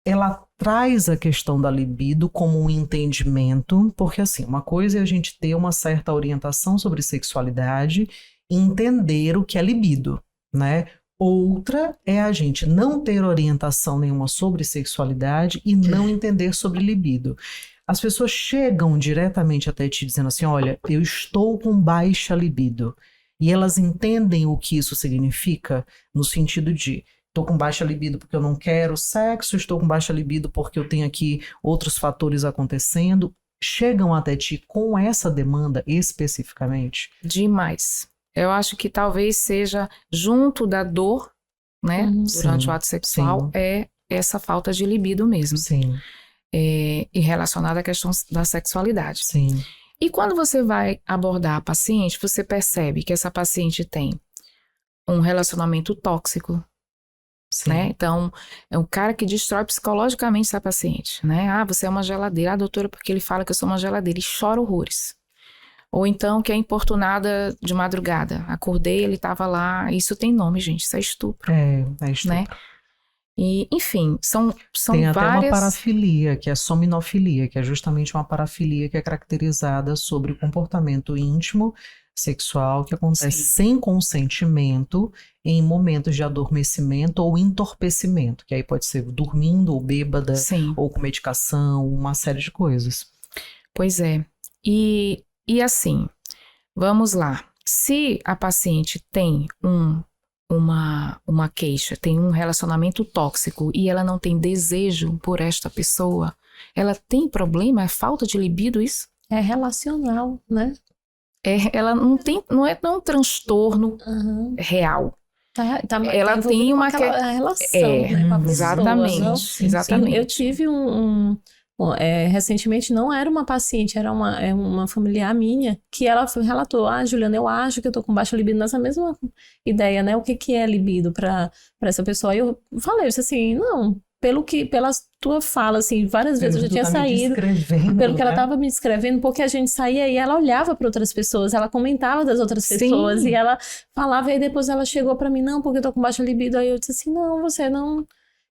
ela traz a questão da libido como um entendimento, porque assim, uma coisa é a gente ter uma certa orientação sobre sexualidade e entender o que é libido, né? Outra é a gente não ter orientação nenhuma sobre sexualidade e não entender sobre libido. As pessoas chegam diretamente até ti dizendo assim, olha, eu estou com baixa libido. E elas entendem o que isso significa no sentido de estou com baixa libido porque eu não quero sexo, estou com baixa libido porque eu tenho aqui outros fatores acontecendo. Chegam até ti com essa demanda especificamente? Demais. Eu acho que talvez seja junto da dor, né, durante o ato sexual, essa falta de libido mesmo. E relacionada à questão da sexualidade. E quando você vai abordar a paciente, você percebe que essa paciente tem um relacionamento tóxico, né? Então, é um cara que destrói psicologicamente essa paciente, né? Você é uma geladeira. Doutora, porque ele fala que eu sou uma geladeira e chora horrores. Ou então que é importunada de madrugada. Acordei, ele estava lá. Isso tem nome, gente. Isso é estupro. É estupro. Né? E, enfim, são tem várias... até uma parafilia, que é a somnofilia, que é justamente uma parafilia que é caracterizada sobre o comportamento íntimo sexual que acontece sem consentimento em momentos de adormecimento ou entorpecimento, que aí pode ser dormindo ou bêbada, ou com medicação, uma série de coisas. Pois é. E assim, vamos lá. Se a paciente tem um uma queixa, tem um relacionamento tóxico e ela não tem desejo por esta pessoa, ela tem problema, é falta de libido isso? É relacional, né? Ela não é um transtorno real. Ela tem uma relação, né, com a pessoa, exatamente, não? exatamente. Eu tive recentemente, não era uma paciente, era uma familiar minha, que ela relatou, Juliana, eu acho que eu tô com baixa libido, nessa mesma ideia, né? O que é libido para essa pessoa? E eu falei, eu disse assim, não, pela tua fala, assim, várias vezes eu já tinha saído, pelo que ela estava me descrevendo, porque a gente saía e ela olhava para outras pessoas, ela comentava das outras pessoas, e ela falava, e depois ela chegou para mim, não, porque eu tô com baixa libido, aí eu disse assim, não, você não...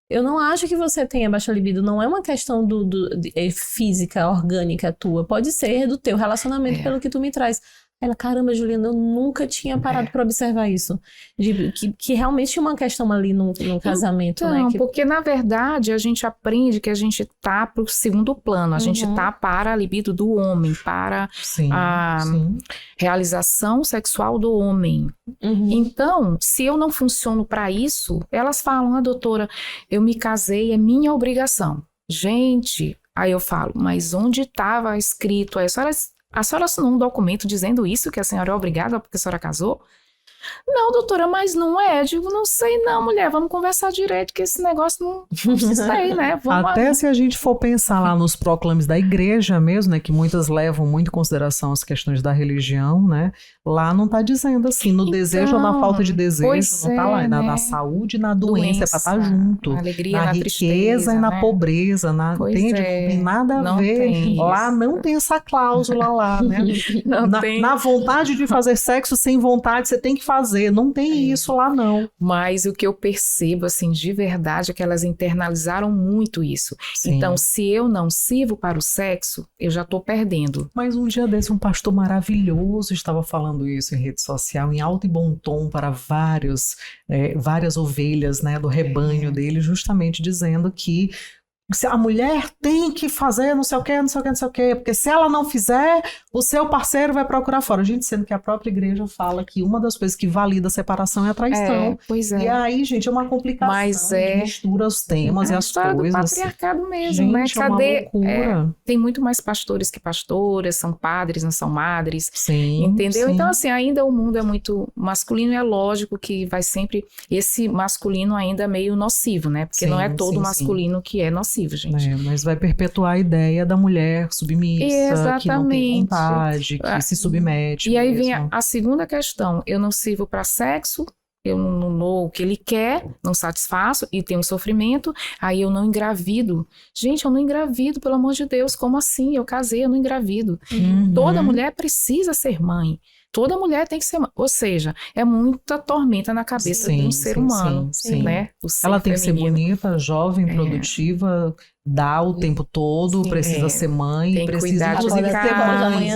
Eu não acho que você tenha baixa libido, não é uma questão física, orgânica tua, pode ser do teu relacionamento pelo que tu me traz. Ela, caramba, Juliana, eu nunca tinha parado para observar isso. Que realmente tinha uma questão ali no casamento, então, né? Porque, na verdade, a gente aprende que a gente tá para o segundo plano. A gente tá para a libido do homem, para a realização sexual do homem. Então, se eu não funciono para isso, elas falam, doutora, eu me casei, é minha obrigação. Gente, aí eu falo, mas onde estava escrito? A senhora assinou um documento dizendo isso, que a senhora é obrigada porque a senhora casou? Não, doutora, mas não é. Eu digo, não sei não, mulher, vamos conversar direito, que esse negócio não sei, né? Até se a gente for pensar lá nos proclames da igreja mesmo, né, que muitas levam muito em consideração as questões da religião, né? Lá não está dizendo assim, no desejo ou na falta de desejo, não está lá, é na saúde e na doença, é para estar junto. Na alegria, na riqueza, tristeza e na né? pobreza, entende? Não tem nada a ver. Lá não tem essa cláusula lá, né? Na vontade de fazer sexo sem vontade, você tem que fazer. Não tem isso lá, não. Mas o que eu percebo, assim, de verdade, é que elas internalizaram muito isso. Sim. Então, se eu não sirvo para o sexo, eu já estou perdendo. Mas um dia desse, um pastor maravilhoso estava falando isso em rede social, em alto e bom tom, para várias ovelhas, né, do rebanho dele, justamente dizendo que a mulher tem que fazer não sei o quê, não sei o quê, não sei o quê, porque se ela não fizer, o seu parceiro vai procurar fora. Gente, sendo que a própria igreja fala que uma das coisas que valida a separação é a traição. Pois é. E aí, gente, é uma complicação. Mas mistura os temas e as coisas. Do patriarcado mesmo, gente, né? Cadê? É uma loucura. Tem muito mais pastores que pastoras, são padres, não são madres. Sim. Entendeu? Sim. Então, assim, ainda o mundo é muito masculino, e é lógico que vai sempre esse masculino ainda meio nocivo, né? Porque não é todo masculino que é nocivo, gente. Mas vai perpetuar a ideia da mulher submissa, que não tem vontade, que se submete. E aí vem a segunda questão, eu não sirvo para sexo, eu não dou o que ele quer, não satisfaço e tem um sofrimento, aí eu não engravido. Gente, eu não engravido, pelo amor de Deus, como assim? Eu casei, eu não engravido. Toda mulher precisa ser mãe. Toda mulher tem que ser mãe. Ou seja, é muita tormenta na cabeça de um ser humano. Né? Ela tem que ser bonita, jovem, produtiva, dá o tempo todo, precisa ser mãe, tem precisa inclusive ser mãe.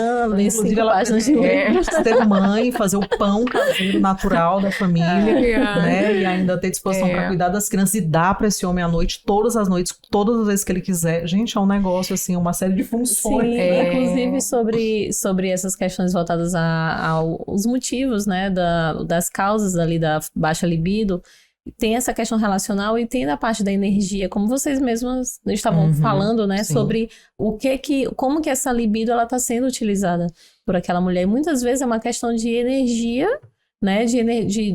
Inclusive ela precisa ser mãe, fazer o pão caseiro natural da família, né? E ainda ter disposição para cuidar das crianças e dar para esse homem à noite, todas as noites, todas as vezes que ele quiser. Gente, é um negócio assim, uma série de funções. Inclusive sobre essas questões voltadas aos motivos, né, das causas ali da baixa libido. Tem essa questão relacional e tem da parte da energia, como vocês mesmas estavam falando, né, sobre como que essa libido ela está sendo utilizada por aquela mulher. E muitas vezes é uma questão de energia, né,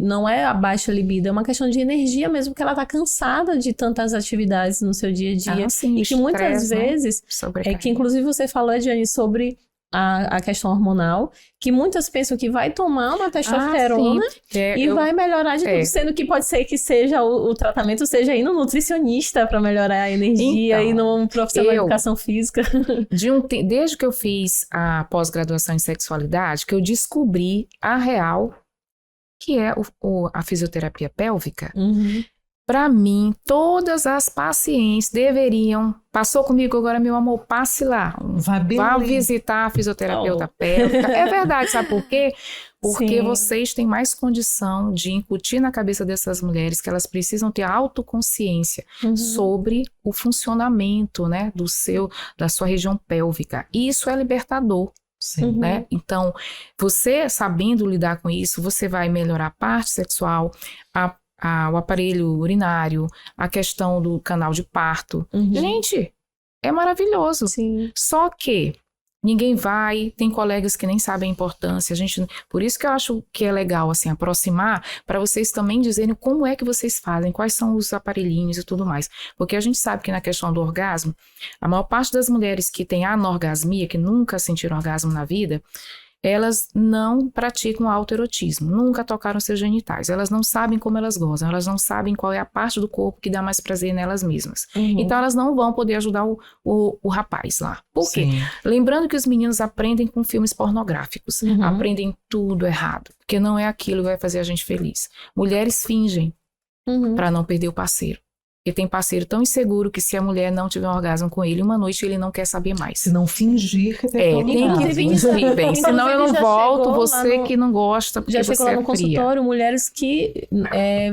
não é a baixa libido, é uma questão de energia mesmo, que ela está cansada de tantas atividades no seu dia a dia. Sim, e que muitas vezes, que inclusive você falou, Ediane, sobre a questão hormonal, que muitas pensam que vai tomar uma testosterona vai melhorar de tudo, sendo que pode ser que seja o tratamento seja ir no nutricionista para melhorar a energia, ir num profissional de educação física. Desde que eu fiz a pós-graduação em sexualidade, que eu descobri a real, que é a fisioterapia pélvica. Para mim, todas as pacientes deveriam... Passou comigo agora, meu amor, passe lá. Vá visitar a fisioterapeuta pélvica. É verdade, sabe por quê? Porque vocês têm mais condição de incutir na cabeça dessas mulheres que elas precisam ter autoconsciência sobre o funcionamento, né, da sua região pélvica. Isso é libertador. Sim. né? Então, você sabendo lidar com isso, você vai melhorar a parte sexual, o aparelho urinário, a questão do canal de parto. Gente, é maravilhoso. Sim. Só que ninguém vai, tem colegas que nem sabem a importância. Por isso que eu acho que é legal assim aproximar, para vocês também dizerem como é que vocês fazem, quais são os aparelhinhos e tudo mais. Porque a gente sabe que na questão do orgasmo, a maior parte das mulheres que têm anorgasmia, que nunca sentiram orgasmo na vida, elas não praticam autoerotismo, nunca tocaram seus genitais, elas não sabem como elas gozam, elas não sabem qual é a parte do corpo que dá mais prazer nelas mesmas. Então elas não vão poder ajudar o rapaz lá. Por quê? Sim. Lembrando que os meninos aprendem com filmes pornográficos, aprendem tudo errado, porque não é aquilo que vai fazer a gente feliz. Mulheres fingem para não perder o parceiro. Porque tem parceiro tão inseguro que se a mulher não tiver um orgasmo com ele, uma noite ele não quer saber mais. Se não fingir que tem que fingir, bem. Senão eu não volto, você que não gosta, porque já você chegou lá no é fria. consultório mulheres que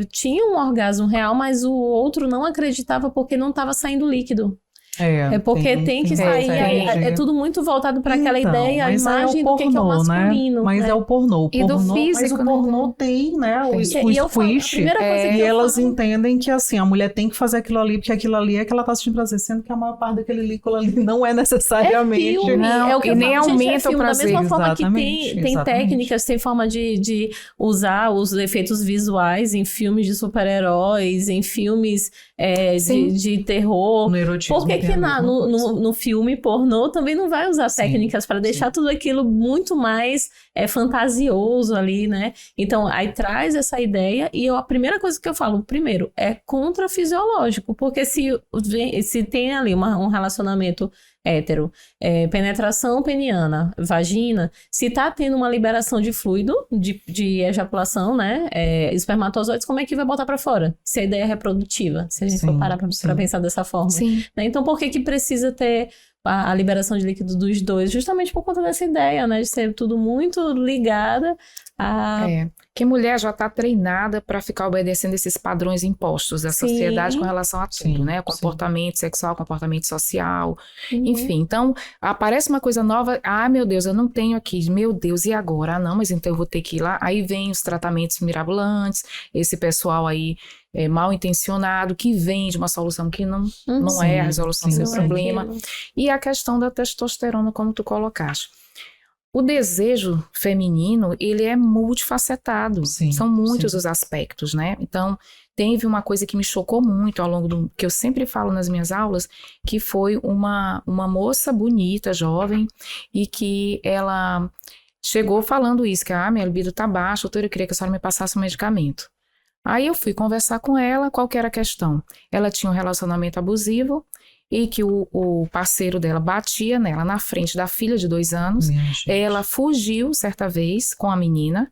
tinham um orgasmo real, mas o outro não acreditava porque não estava saindo líquido. É porque tem que sair, é tudo muito voltado para aquela ideia, a imagem do que é o masculino. Né? Mas é o pornô. E do físico, mas o pornô tem, né? O squish. E elas entendem que assim, a mulher tem que fazer aquilo ali, porque aquilo ali é que ela tá sentindo prazer, sendo que a maior parte daquele líquido ali não é necessariamente. Filme, não, o que e nem aumenta o prazer. Da mesma forma que tem exatamente. Técnicas, tem forma de usar os efeitos visuais em filmes de super-heróis, em filmes de terror. No erotismo. Por que no filme pornô também não vai usar técnicas para deixar tudo aquilo muito mais fantasioso ali, né? Então, aí traz essa ideia e a primeira coisa que eu falo, primeiro, é contrafisiológico, porque se tem ali um relacionamento hétero, penetração peniana, vagina, se tá tendo uma liberação de fluido, de ejaculação, né, espermatozoides, como é que vai botar pra fora? Se a ideia é reprodutiva, se a gente for parar pra pensar dessa forma. Né? Então, por que precisa ter a liberação de líquido dos dois? Justamente por conta dessa ideia, né, de ser tudo muito ligada a... Que mulher já está treinada para ficar obedecendo esses padrões impostos da sociedade com relação a tudo, né? Comportamento sexual, comportamento social, enfim. Então, aparece uma coisa nova, meu Deus, eu não tenho aqui, meu Deus, e agora? Não, mas então eu vou ter que ir lá. Aí vem os tratamentos mirabolantes, esse pessoal aí mal intencionado, que vende uma solução que não é a resolução do seu problema. E a questão da testosterona, como tu colocaste. O desejo feminino, ele é multifacetado, são muitos os aspectos, né? Então, teve uma coisa que me chocou muito ao longo que eu sempre falo nas minhas aulas, que foi uma moça bonita, jovem, e que ela chegou falando isso, que minha libido tá baixa, doutora, eu queria que a senhora me passasse um medicamento. Aí eu fui conversar com ela, qual que era a questão? Ela tinha um relacionamento abusivo, e que o parceiro dela batia nela na frente da filha de 2 anos. Ela fugiu certa vez com a menina,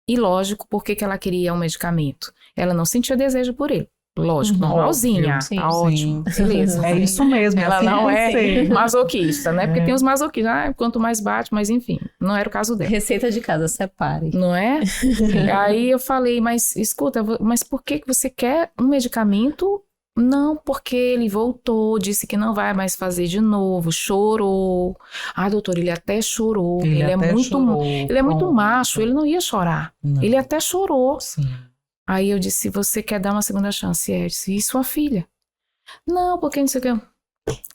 e lógico, por que ela queria um medicamento? Ela não sentia desejo por ele. Lógico, normalzinha, tá ótimo, beleza. É isso mesmo. Ela não é masoquista, né? Porque tem os masoquistas, quanto mais bate, mas enfim, não era o caso dela. Receita de casa, separe. Não é? Aí eu falei, mas escuta, mas por que você quer um medicamento? Não, porque ele voltou, disse que não vai mais fazer de novo, chorou. Doutor, ele até chorou. Ele é muito macho, ele não ia chorar. Não. Ele até chorou. Aí eu disse, você quer dar uma segunda chance? Eu disse, e sua filha? Não, porque não sei o que.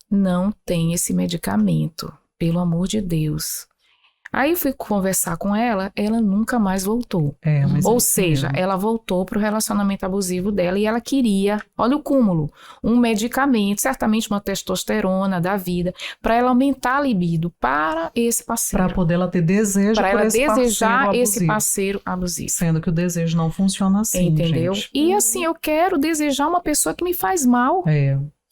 Não tem esse medicamento, pelo amor de Deus. Aí eu fui conversar com ela, ela nunca mais voltou. Ou seja, ela voltou para o relacionamento abusivo dela e ela queria, olha o cúmulo, um medicamento, certamente uma testosterona da vida, para ela aumentar a libido para esse parceiro. Para poder ela ter desejo para ela esse desejar esse parceiro abusivo. Sendo que o desejo não funciona assim, entendeu? Gente. E assim, eu quero desejar uma pessoa que me faz mal.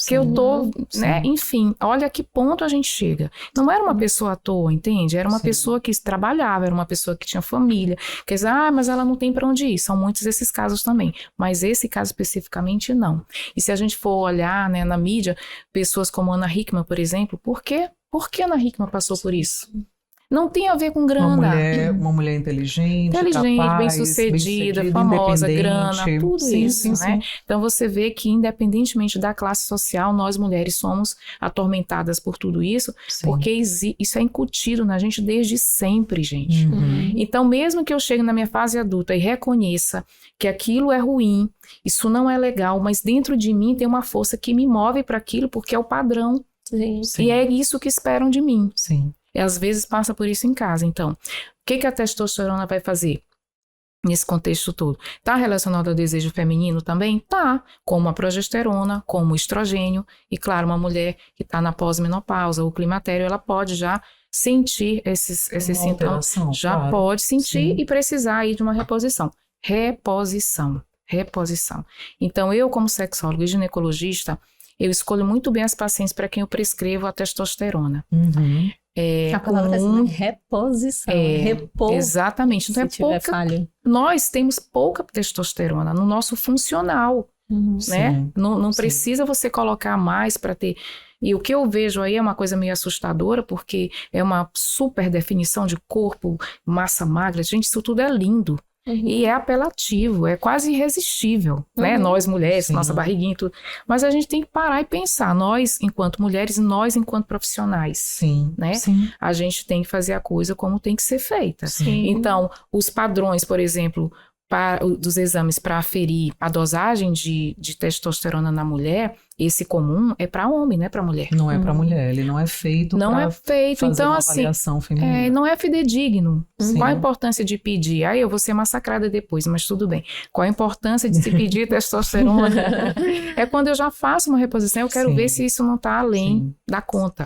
Que eu tô, né? Enfim, olha a que ponto a gente chega. Não era uma pessoa à toa, entende? Era uma pessoa que trabalhava, era uma pessoa que tinha família. Quer dizer, mas ela não tem para onde ir. São muitos esses casos também. Mas esse caso especificamente, não. E se a gente for olhar, né, na mídia, pessoas como Ana Hickman, por exemplo, por quê? Por que Ana Hickman passou por isso? Não tem a ver com grana. Uma mulher inteligente, capaz, bem-sucedida, famosa, grana, tudo isso, né? Sim. Então você vê que independentemente da classe social, nós mulheres somos atormentadas por tudo isso, Sim. porque isso é incutido na gente desde sempre, gente. Uhum. Então mesmo que eu chegue na minha fase adulta e reconheça que aquilo é ruim, isso não é legal, mas dentro de mim tem uma força que me move para aquilo, porque é o padrão. Sim. E é isso que esperam de mim. Sim. E às vezes passa por isso em casa. Então, o que a testosterona vai fazer nesse contexto todo? Tá relacionado ao desejo feminino também? Tá. Como a progesterona, como o estrogênio. E claro, uma mulher que está na pós-menopausa ou climatério, ela pode já sentir esses sintomas. Já claro. pode sentir Sim. e precisar aí de uma reposição. Reposição. Então, eu como sexólogo e ginecologista, eu escolho muito bem as pacientes para quem eu prescrevo a testosterona. Uhum. A palavra é reposição. Repor. Exatamente. Então, se tiver falha. Nós temos pouca testosterona no nosso funcional, né? Sim. Não Sim. precisa você colocar mais para ter. E o que eu vejo aí é uma coisa meio assustadora, porque é uma super definição de corpo, massa magra. Gente, isso tudo é lindo. E é apelativo, é quase irresistível, né? Nós mulheres, Sim. nossa barriguinha e tudo. Mas a gente tem que parar e pensar, nós enquanto mulheres, nós enquanto profissionais, Sim. né? Sim. A gente tem que fazer a coisa como tem que ser feita. Sim. Então, os padrões, por exemplo, dos exames para aferir a dosagem de testosterona na mulher, esse comum é para homem, não é para mulher. Não é para mulher, ele não é feito Não pra é feito. fazer Então, uma assim, avaliação feminina. não é fidedigno. Sim. Qual a importância de pedir? Aí eu vou ser massacrada depois, mas tudo bem. Qual a importância de se pedir testosterona? É quando eu já faço uma reposição, eu quero Sim. ver se isso não está além Sim. da conta.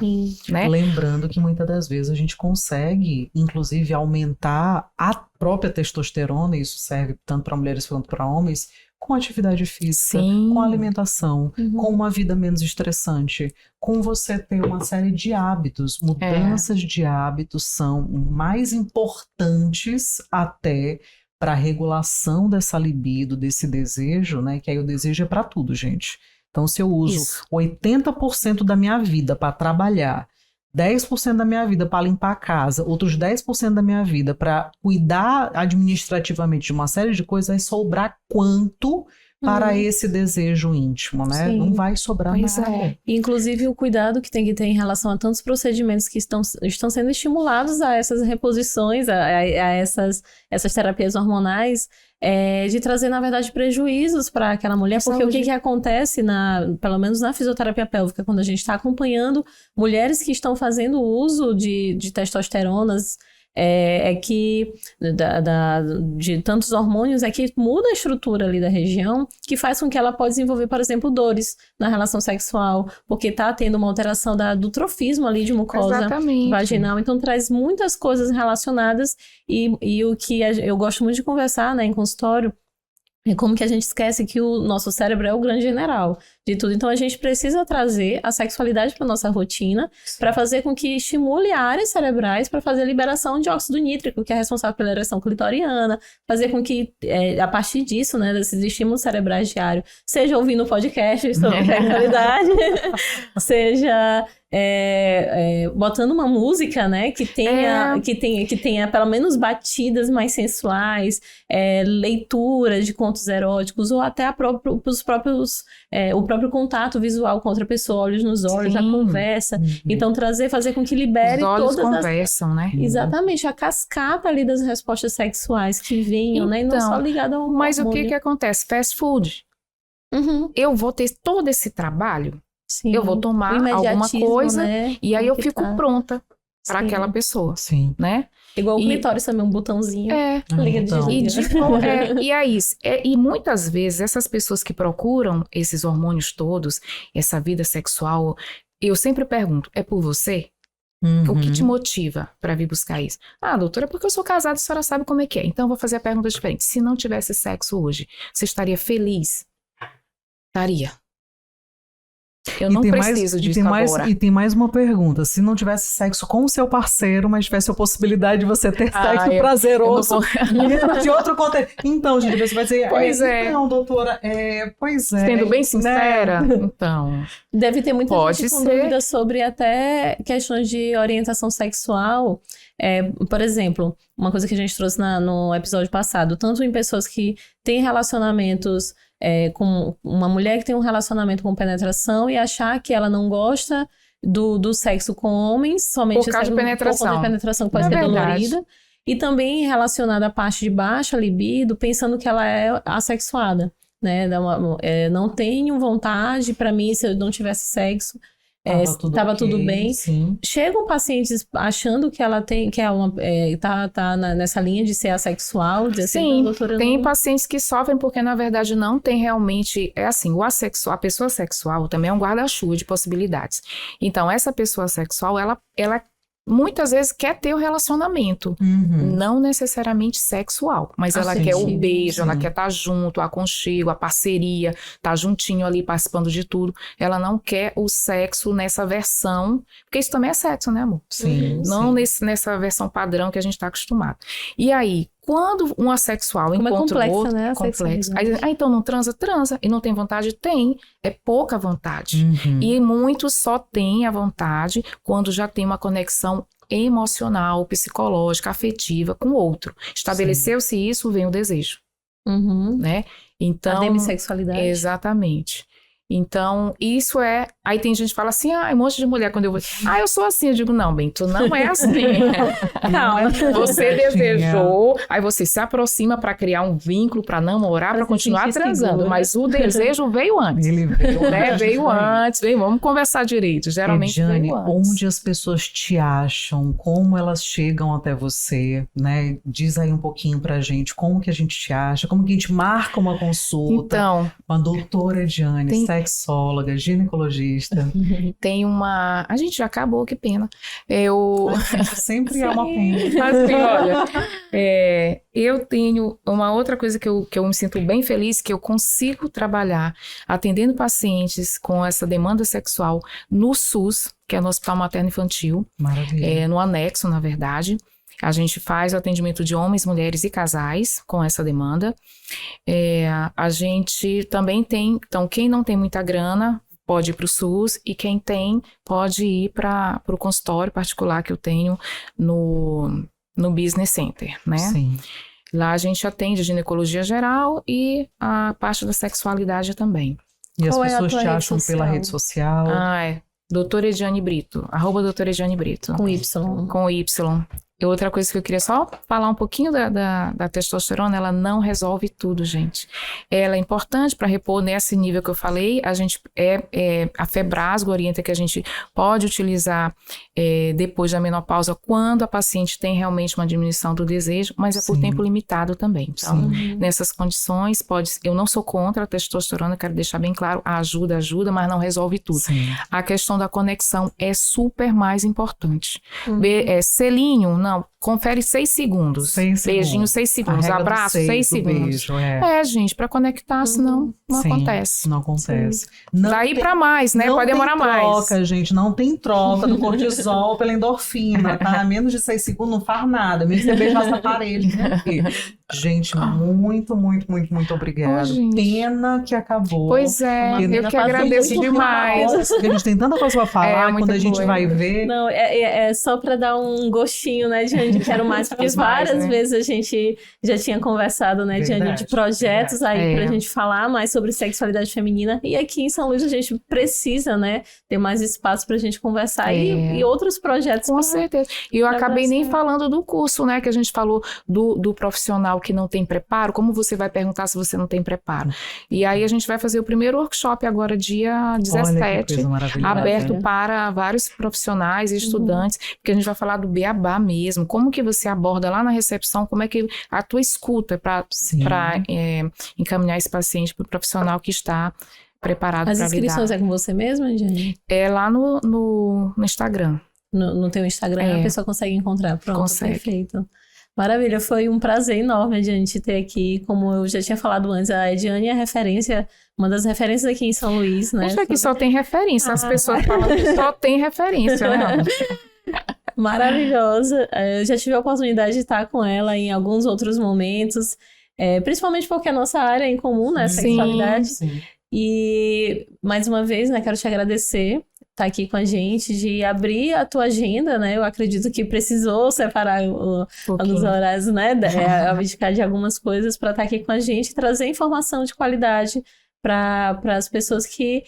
Né? Lembrando que muitas das vezes a gente consegue, inclusive, aumentar a própria testosterona, e isso serve tanto para mulheres quanto para homens, com atividade física, Sim. com alimentação, com uma vida menos estressante, com você ter uma série de hábitos. Mudanças de hábitos são mais importantes até para a regulação dessa libido, desse desejo, né? Que aí o desejo é para tudo, gente. Então, se eu uso Isso. 80% da minha vida para trabalhar, 10% da minha vida para limpar a casa, outros 10% da minha vida para cuidar administrativamente de uma série de coisas, vai sobrar quanto para esse desejo íntimo, né? Sim. Não vai sobrar Pois nada. é. Inclusive o cuidado que tem que ter em relação a tantos procedimentos que estão sendo estimulados a essas reposições, a essas terapias hormonais, de trazer, na verdade, prejuízos para aquela mulher, porque o que acontece, pelo menos na fisioterapia pélvica, quando a gente está acompanhando mulheres que estão fazendo uso de testosteronas, que de tantos hormônios, é que muda a estrutura ali da região, que faz com que ela pode desenvolver, por exemplo, dores na relação sexual, porque está tendo uma alteração do trofismo ali de mucosa Exatamente. vaginal, então traz muitas coisas relacionadas, e o que eu gosto muito de conversar, né, em consultório, é como que a gente esquece que o nosso cérebro é o grande general de tudo. Então, a gente precisa trazer a sexualidade para nossa rotina, para fazer com que estimule áreas cerebrais para fazer a liberação de óxido nítrico, que é responsável pela ereção clitoriana, fazer com que, a partir disso, né, desses estímulos cerebrais diários, seja ouvindo podcast sobre sexualidade, seja botando uma música, né, que tenha pelo menos batidas mais sensuais, leituras de contos eróticos, ou até o próprio contato visual com outra pessoa, olhos nos olhos, Sim. a conversa. Então, fazer com que libere Os olhos todas conversam, né? Exatamente, a cascata ali das respostas sexuais que venham, né, e não só ligada ao Mas o hormônio. que acontece? Fast food. Eu vou ter todo esse trabalho, Sim. eu vou tomar O alguma imediatismo, coisa, né, e aí eu que fico tá. pronta para Sim. aquela pessoa, Sim. né? Igual o E- clitóris também, um botãozinho. Liga, Então. desliga. E aí, e muitas vezes essas pessoas que procuram esses hormônios todos, essa vida sexual, eu sempre pergunto, é por você? O que te motiva para vir buscar isso? Ah, doutora, é porque eu sou casada, a senhora sabe como é que é. Então eu vou fazer a pergunta diferente. Se não tivesse sexo hoje, você estaria feliz? Estaria. Eu não preciso disso agora. E tem mais uma pergunta. Se não tivesse sexo com o seu parceiro, mas tivesse a possibilidade de você ter sexo prazeroso de outro contexto. Então, gente, você vai dizer... Pois é. Então, doutora, pois é. Sendo bem sincera, né? então... Deve ter muita Pode gente com ser. dúvida sobre até questões de orientação sexual. Por exemplo, uma coisa que a gente trouxe no episódio passado, tanto em pessoas que têm relacionamentos com uma mulher que tem um relacionamento com penetração e achar que ela não gosta do sexo com homens, somente Por causa de penetração. Por conta de penetração que pode ser dolorida. E também relacionada à parte de baixa libido, pensando que ela é assexuada, né? Não tenho vontade, para mim, se eu não tivesse sexo, estava tudo bem. Sim. Chegam pacientes achando que ela tem, que tá nessa linha de ser assexual, dizer Sim, assim, doutora, tem não... pacientes que sofrem porque, na verdade, não tem realmente... É assim, a pessoa sexual também é um guarda-chuva de possibilidades. Então, essa pessoa sexual, ela muitas vezes quer ter o relacionamento, não necessariamente sexual, mas ela quer o beijo, ela quer estar junto, o aconchego, a parceria, estar juntinho ali participando de tudo. Ela não quer o sexo nessa versão, porque isso também é sexo, né, amor? Sim. Não nessa versão padrão que a gente está acostumado. E aí, quando um assexual encontra o outro, né? complexo. Aí, então não transa? Transa. E não tem vontade? Tem. É pouca vontade. E muitos só têm a vontade quando já tem uma conexão emocional, psicológica, afetiva com o outro. Estabeleceu-se isso, vem o desejo. Né? Então, a demissexualidade. Exatamente. Então, isso é... Aí tem gente que fala assim, um monte de mulher, quando eu vou... eu sou assim. Eu digo, não, bem, tu não é assim. Calma, você desejou, aí você se aproxima para criar um vínculo, para namorar, para continuar transando. Segura. Mas o desejo veio antes. Ele veio, né? Veio antes. Vamos conversar direito. Geralmente Ediane, veio antes. onde as pessoas te acham, como elas chegam até você, né? Diz aí um pouquinho pra gente, como que a gente te acha, como que a gente marca uma consulta com a doutora Ediane, sexóloga, ginecologista. Tem uma... A gente já acabou, que pena. Sempre é uma pena. Assim, olha, eu tenho uma outra coisa que eu me sinto bem feliz, que eu consigo trabalhar atendendo pacientes com essa demanda sexual no SUS, que é no Hospital Materno Infantil. Maravilha. No anexo, na verdade. A gente faz o atendimento de homens, mulheres e casais com essa demanda. A gente também tem... Então, quem não tem muita grana pode ir para o SUS, e quem tem pode ir para o consultório particular que eu tenho no Business Center, né? Sim. Lá a gente atende a ginecologia geral e a parte da sexualidade também. E as pessoas te acham pela rede social? Doutora Ediane Brito, @doutora Ediane Brito. Com Y. Com Y. E outra coisa que eu queria só falar um pouquinho da testosterona, ela não resolve tudo, gente. Ela é importante para repor nesse nível que eu falei. A gente a Febrasgo orienta que a gente pode utilizar depois da menopausa, quando a paciente tem realmente uma diminuição do desejo, mas é por tempo limitado também. Então, nessas condições, eu não sou contra a testosterona, quero deixar bem claro, ajuda, mas não resolve tudo. A questão da conexão é super mais importante. Selinho, não, confere 6 segundos. Beijinho, 6 segundos. Abraço, 6 segundos. Beijo, gente, para conectar, senão não acontece. Não acontece. Daí para mais, né? Pode demorar mais. Não tem troca, gente. Não tem troca do cortisol pela endorfina, tá? Menos de 6 segundos não faz nada. Mesmo que você beijar essa parede, né? Gente, muito obrigada. Pena que acabou. Pois eu que agradeço demais. Porque a gente tem tanta coisa pra falar, quando a gente vai ver... Não, é só pra dar um gostinho, né, Diane, de quero mais, porque várias vezes a gente já tinha conversado, né, Diane, de projetos aí pra gente falar mais sobre sexualidade feminina, e aqui em São Luís a gente precisa, né, ter mais espaço pra gente conversar e outros projetos. Com certeza. E eu acabei nem falando do curso, né, que a gente falou do profissional que não tem preparo. Como você vai perguntar se você não tem preparo? E aí a gente vai fazer o primeiro workshop agora, dia 17, aberto para vários profissionais e estudantes, porque a gente vai falar do beabá mesmo, como que você aborda lá na recepção, como é que a tua escuta para encaminhar esse paciente para o profissional que está preparado para lidar. As inscrições é com você mesma, Diane? É lá no Instagram. No teu Instagram a pessoa consegue encontrar. Pronto, perfeito. Maravilha, foi um prazer enorme a gente ter aqui, como eu já tinha falado antes, a Ediane é referência, uma das referências aqui em São Luís, né? Acho que aqui só tem referência, as pessoas falam que só tem referência, né? Maravilhosa. Eu já tive a oportunidade de estar com ela em alguns outros momentos, principalmente porque a nossa área é em comum, né? Sexualidade. Sim. E, mais uma vez, né, quero te agradecer estar aqui com a gente, de abrir a tua agenda, né? Eu acredito que precisou separar alguns horários, né? Abdicar de algumas coisas para estar aqui com a gente e trazer informação de qualidade para as pessoas que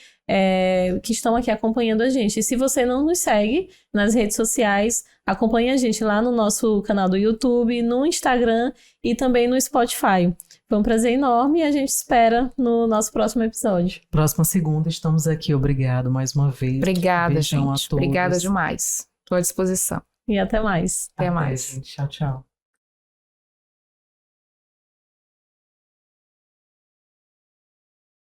estão aqui acompanhando a gente. E se você não nos segue nas redes sociais, acompanhe a gente lá no nosso canal do YouTube, no Instagram e também no Spotify. Foi um prazer enorme e a gente espera no nosso próximo episódio. Próxima segunda estamos aqui. Obrigado mais uma vez. Obrigada, Beijão gente. a todos. Obrigada demais. Estou à disposição. E até mais. Até mais. Gente. Tchau, tchau.